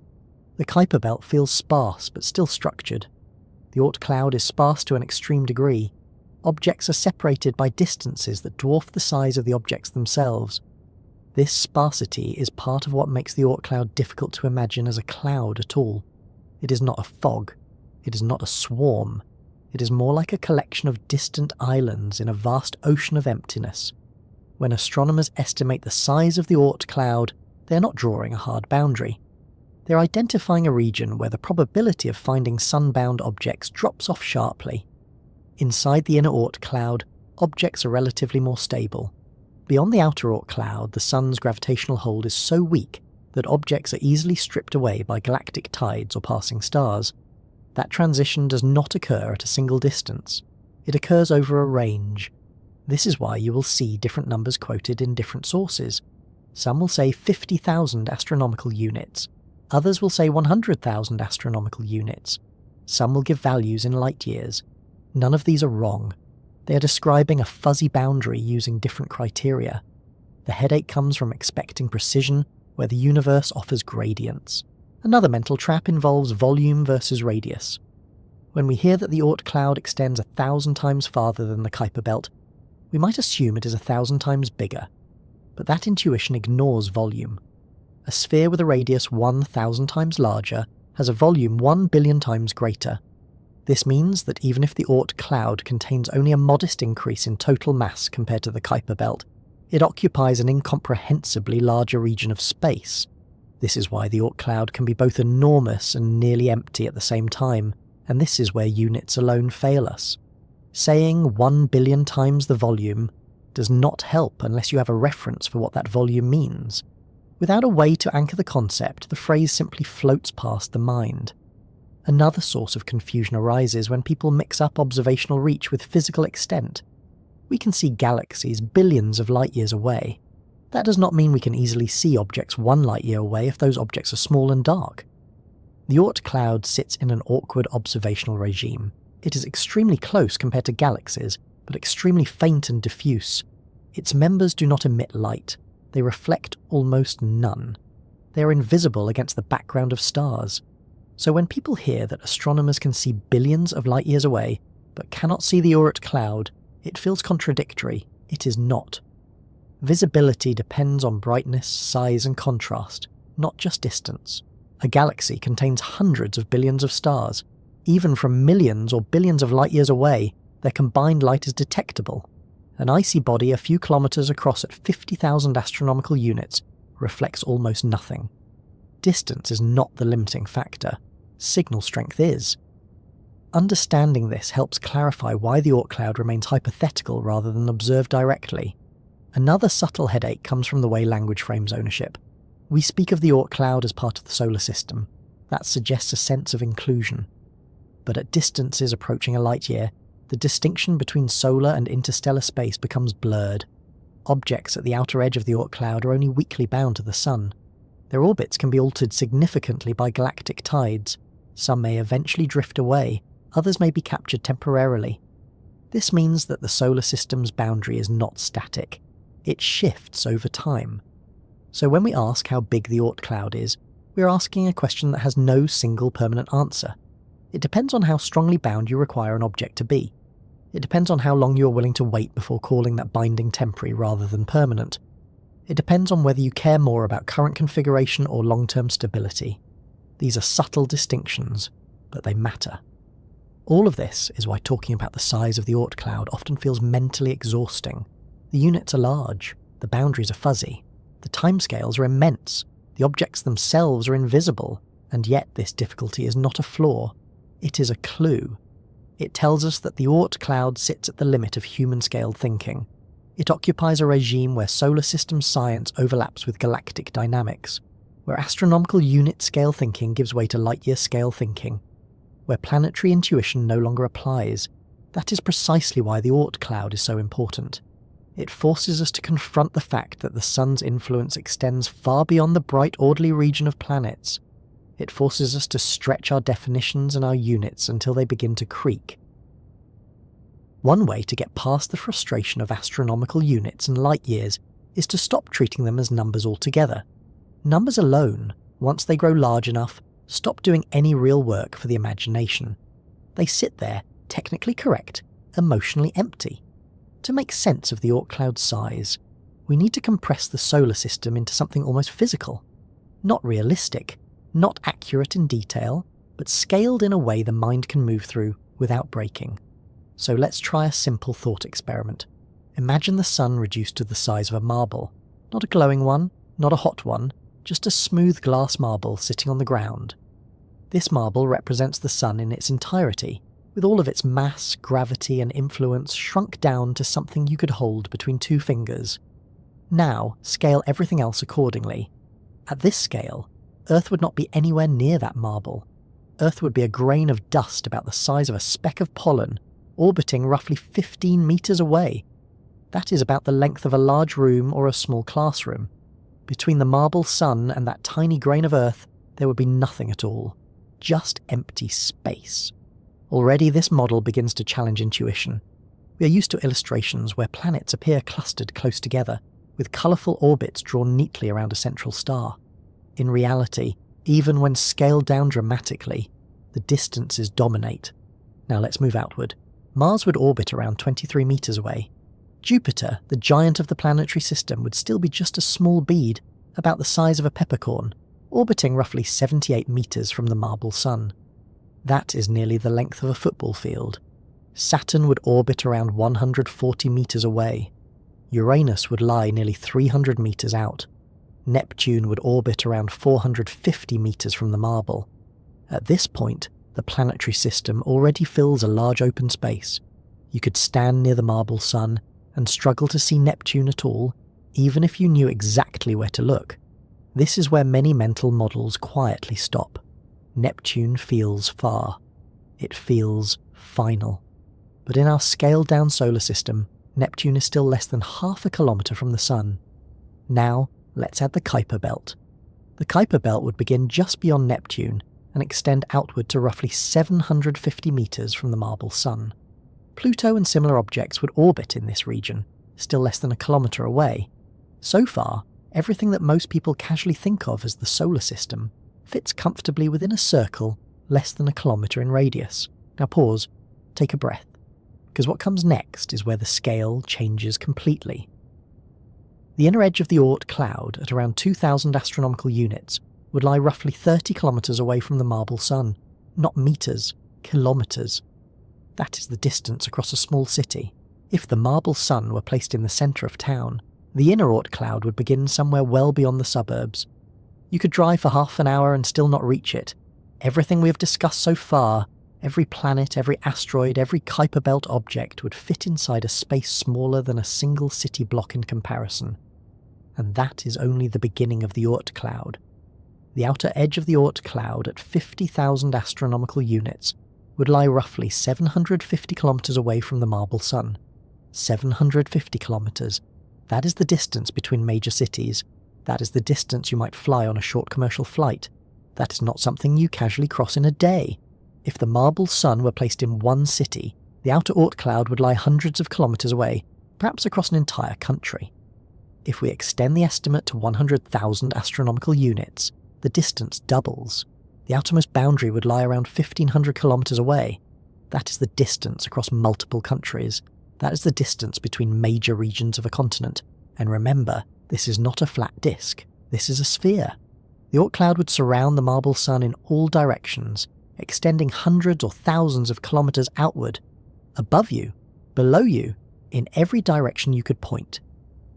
The Kuiper Belt feels sparse but still structured. The Oort cloud is sparse to an extreme degree. Objects are separated by distances that dwarf the size of the objects themselves. This sparsity is part of what makes the Oort cloud difficult to imagine as a cloud at all. It is not a fog. It is not a swarm. It is more like a collection of distant islands in a vast ocean of emptiness. When astronomers estimate the size of the Oort cloud, they are not drawing a hard boundary. They are identifying a region where the probability of finding sun-bound objects drops off sharply. Inside the inner Oort cloud, objects are relatively more stable. Beyond the outer Oort cloud, the sun's gravitational hold is so weak that objects are easily stripped away by galactic tides or passing stars. That transition does not occur at a single distance. It occurs over a range. This is why you will see different numbers quoted in different sources. Some will say 50,000 astronomical units. Others will say 100,000 astronomical units. Some will give values in light years. None of these are wrong. They are describing a fuzzy boundary using different criteria. The headache comes from expecting precision where the universe offers gradients. Another mental trap involves volume versus radius. When we hear that the Oort cloud extends 1,000 times farther than the Kuiper Belt, we might assume it is 1,000 times bigger. But that intuition ignores volume. A sphere with a radius 1,000 times larger has a volume 1 billion times greater. This means that even if the Oort cloud contains only a modest increase in total mass compared to the Kuiper Belt, it occupies an incomprehensibly larger region of space. This is why the Oort cloud can be both enormous and nearly empty at the same time, and this is where units alone fail us. Saying 1 billion times the volume does not help unless you have a reference for what that volume means. Without a way to anchor the concept, the phrase simply floats past the mind. Another source of confusion arises when people mix up observational reach with physical extent. We can see galaxies billions of light years away. That does not mean we can easily see objects 1 light year away if those objects are small and dark. The Oort cloud sits in an awkward observational regime. It is extremely close compared to galaxies, but extremely faint and diffuse. Its members do not emit light. They reflect almost none. They are invisible against the background of stars. So when people hear that astronomers can see billions of light years away, but cannot see the Oort cloud, it feels contradictory. It is not. Visibility depends on brightness, size and contrast, not just distance. A galaxy contains hundreds of billions of stars. Even from millions or billions of light years away, their combined light is detectable. An icy body a few kilometers across at 50,000 astronomical units reflects almost nothing. Distance is not the limiting factor. Signal strength is. Understanding this helps clarify why the Oort cloud remains hypothetical rather than observed directly. Another subtle headache comes from the way language frames ownership. We speak of the Oort cloud as part of the solar system. That suggests a sense of inclusion. But at distances approaching a light year, the distinction between solar and interstellar space becomes blurred. Objects at the outer edge of the Oort cloud are only weakly bound to the Sun. Their orbits can be altered significantly by galactic tides. Some may eventually drift away, others may be captured temporarily. This means that the solar system's boundary is not static. It shifts over time. So when we ask how big the Oort cloud is, we are asking a question that has no single permanent answer. It depends on how strongly bound you require an object to be. It depends on how long you are willing to wait before calling that binding temporary rather than permanent. It depends on whether you care more about current configuration or long-term stability. These are subtle distinctions, but they matter. All of this is why talking about the size of the Oort cloud often feels mentally exhausting. The units are large, the boundaries are fuzzy, the timescales are immense, the objects themselves are invisible, and yet this difficulty is not a flaw. It is a clue. It tells us that the Oort cloud sits at the limit of human-scale thinking. It occupies a regime where solar system science overlaps with galactic dynamics, where astronomical unit-scale thinking gives way to light-year-scale thinking, where planetary intuition no longer applies. That is precisely why the Oort cloud is so important. It forces us to confront the fact that the Sun's influence extends far beyond the bright, orderly region of planets. It forces us to stretch our definitions and our units until they begin to creak. One way to get past the frustration of astronomical units and light years is to stop treating them as numbers altogether. Numbers alone, once they grow large enough, stop doing any real work for the imagination. They sit there, technically correct, emotionally empty. To make sense of the Oort cloud's size, we need to compress the solar system into something almost physical. Not realistic, not accurate in detail, but scaled in a way the mind can move through without breaking. So let's try a simple thought experiment. Imagine the sun reduced to the size of a marble. Not a glowing one, not a hot one, just a smooth glass marble sitting on the ground. This marble represents the sun in its entirety, with all of its mass, gravity and influence shrunk down to something you could hold between two fingers. Now, scale everything else accordingly. At this scale, Earth would not be anywhere near that marble. Earth would be a grain of dust about the size of a speck of pollen, orbiting roughly 15 meters away. That is about the length of a large room or a small classroom. Between the marble sun and that tiny grain of Earth, there would be nothing at all. Just empty space. Already this model begins to challenge intuition. We are used to illustrations where planets appear clustered close together, with colourful orbits drawn neatly around a central star. In reality, even when scaled down dramatically, the distances dominate. Now let's move outward. Mars would orbit around 23 meters away. Jupiter, the giant of the planetary system, would still be just a small bead, about the size of a peppercorn, orbiting roughly 78 meters from the marble sun. That is nearly the length of a football field. Saturn would orbit around 140 meters away. Uranus would lie nearly 300 meters out. Neptune would orbit around 450 meters from the marble. At this point, the planetary system already fills a large open space. You could stand near the marble sun and struggle to see Neptune at all, even if you knew exactly where to look. This is where many mental models quietly stop. Neptune feels far. It feels final. But in our scaled-down solar system, Neptune is still less than half a kilometre from the Sun. Now, let's add the Kuiper Belt. The Kuiper Belt would begin just beyond Neptune and extend outward to roughly 750 metres from the marble Sun. Pluto and similar objects would orbit in this region, still less than a kilometre away. So far, everything that most people casually think of as the solar system fits comfortably within a circle less than a kilometre in radius. Now pause, take a breath, because what comes next is where the scale changes completely. The inner edge of the Oort Cloud, at around 2,000 astronomical units, would lie roughly 30 kilometres away from the marble sun. Not metres, kilometres. That is the distance across a small city. If the marble sun were placed in the centre of town, the inner Oort Cloud would begin somewhere well beyond the suburbs. You could drive for half an hour and still not reach it. Everything we have discussed so far, every planet, every asteroid, every Kuiper Belt object would fit inside a space smaller than a single city block in comparison. And that is only the beginning of the Oort Cloud. The outer edge of the Oort Cloud, at 50,000 astronomical units, would lie roughly 750 kilometres away from the marble sun. 750 kilometres. That is the distance between major cities. That is the distance you might fly on a short commercial flight. That is not something you casually cross in a day. If the marble sun were placed in one city, the outer Oort Cloud would lie hundreds of kilometres away, perhaps across an entire country. If we extend the estimate to 100,000 astronomical units, the distance doubles. The outermost boundary would lie around 1,500 kilometres away. That is the distance across multiple countries. That is the distance between major regions of a continent. And remember, this is not a flat disk. This is a sphere. The Oort Cloud would surround the marble sun in all directions, extending hundreds or thousands of kilometres outward, above you, below you, in every direction you could point.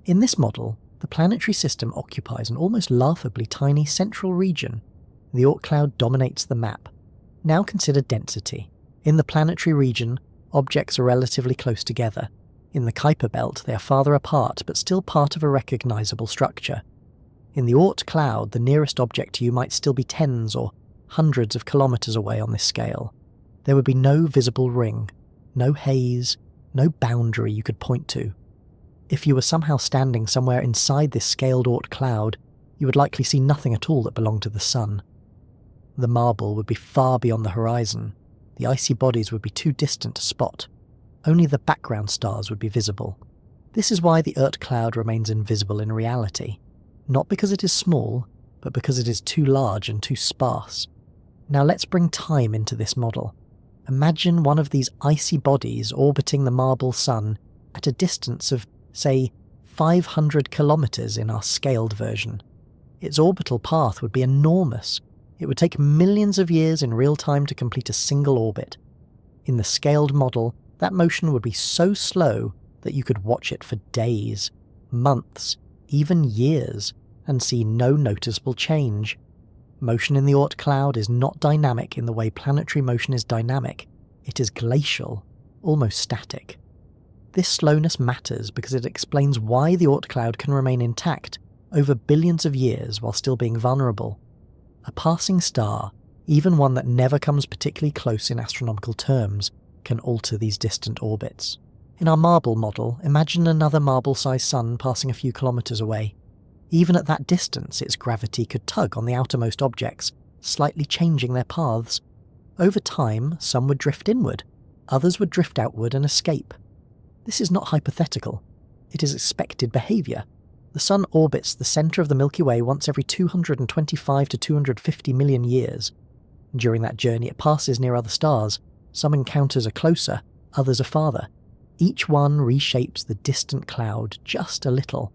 In this model, the planetary system occupies an almost laughably tiny central region. The Oort Cloud dominates the map. Now consider density. In the planetary region, objects are relatively close together. In the Kuiper Belt, they are farther apart, but still part of a recognisable structure. In the Oort Cloud, the nearest object to you might still be tens or hundreds of kilometres away on this scale. There would be no visible ring, no haze, no boundary you could point to. If you were somehow standing somewhere inside this scaled Oort Cloud, you would likely see nothing at all that belonged to the sun. The marble would be far beyond the horizon. The icy bodies would be too distant to spot. Only the background stars would be visible. This is why the Oort Cloud remains invisible in reality. Not because it is small, but because it is too large and too sparse. Now let's bring time into this model. Imagine one of these icy bodies orbiting the marble sun at a distance of, say, 500 kilometers in our scaled version. Its orbital path would be enormous. It would take millions of years in real time to complete a single orbit. In the scaled model, that motion would be so slow that you could watch it for days, months, even years, and see no noticeable change. Motion in the Oort cloud is not dynamic in the way planetary motion is dynamic. It is glacial, almost static. This slowness matters because it explains why the Oort cloud can remain intact over billions of years while still being vulnerable. A passing star, even one that never comes particularly close in astronomical terms, can alter these distant orbits. In our marble model, imagine another marble-sized sun passing a few kilometers away. Even at that distance, its gravity could tug on the outermost objects, slightly changing their paths. Over time, some would drift inward, others would drift outward and escape. This is not hypothetical. It is expected behaviour. The Sun orbits the centre of the Milky Way once every 225 to 250 million years. During that journey, it passes near other stars. Some encounters are closer, others are farther. Each one reshapes the distant cloud just a little.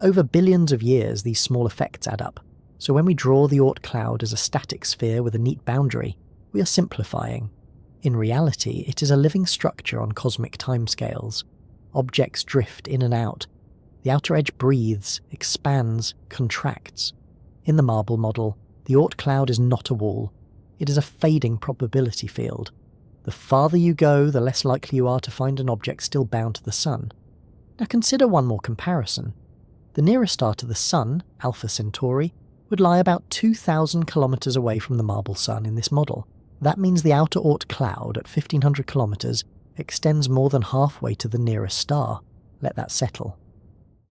Over billions of years, these small effects add up. So when we draw the Oort cloud as a static sphere with a neat boundary, we are simplifying. In reality, it is a living structure on cosmic timescales. Objects drift in and out. The outer edge breathes, expands, contracts. In the marble model, the Oort cloud is not a wall. It is a fading probability field. The farther you go, the less likely you are to find an object still bound to the Sun. Now consider one more comparison. The nearest star to the Sun, Alpha Centauri, would lie about 2,000 kilometers away from the marble Sun in this model. That means the outer Oort cloud at 1,500 kilometers extends more than halfway to the nearest star. Let that settle.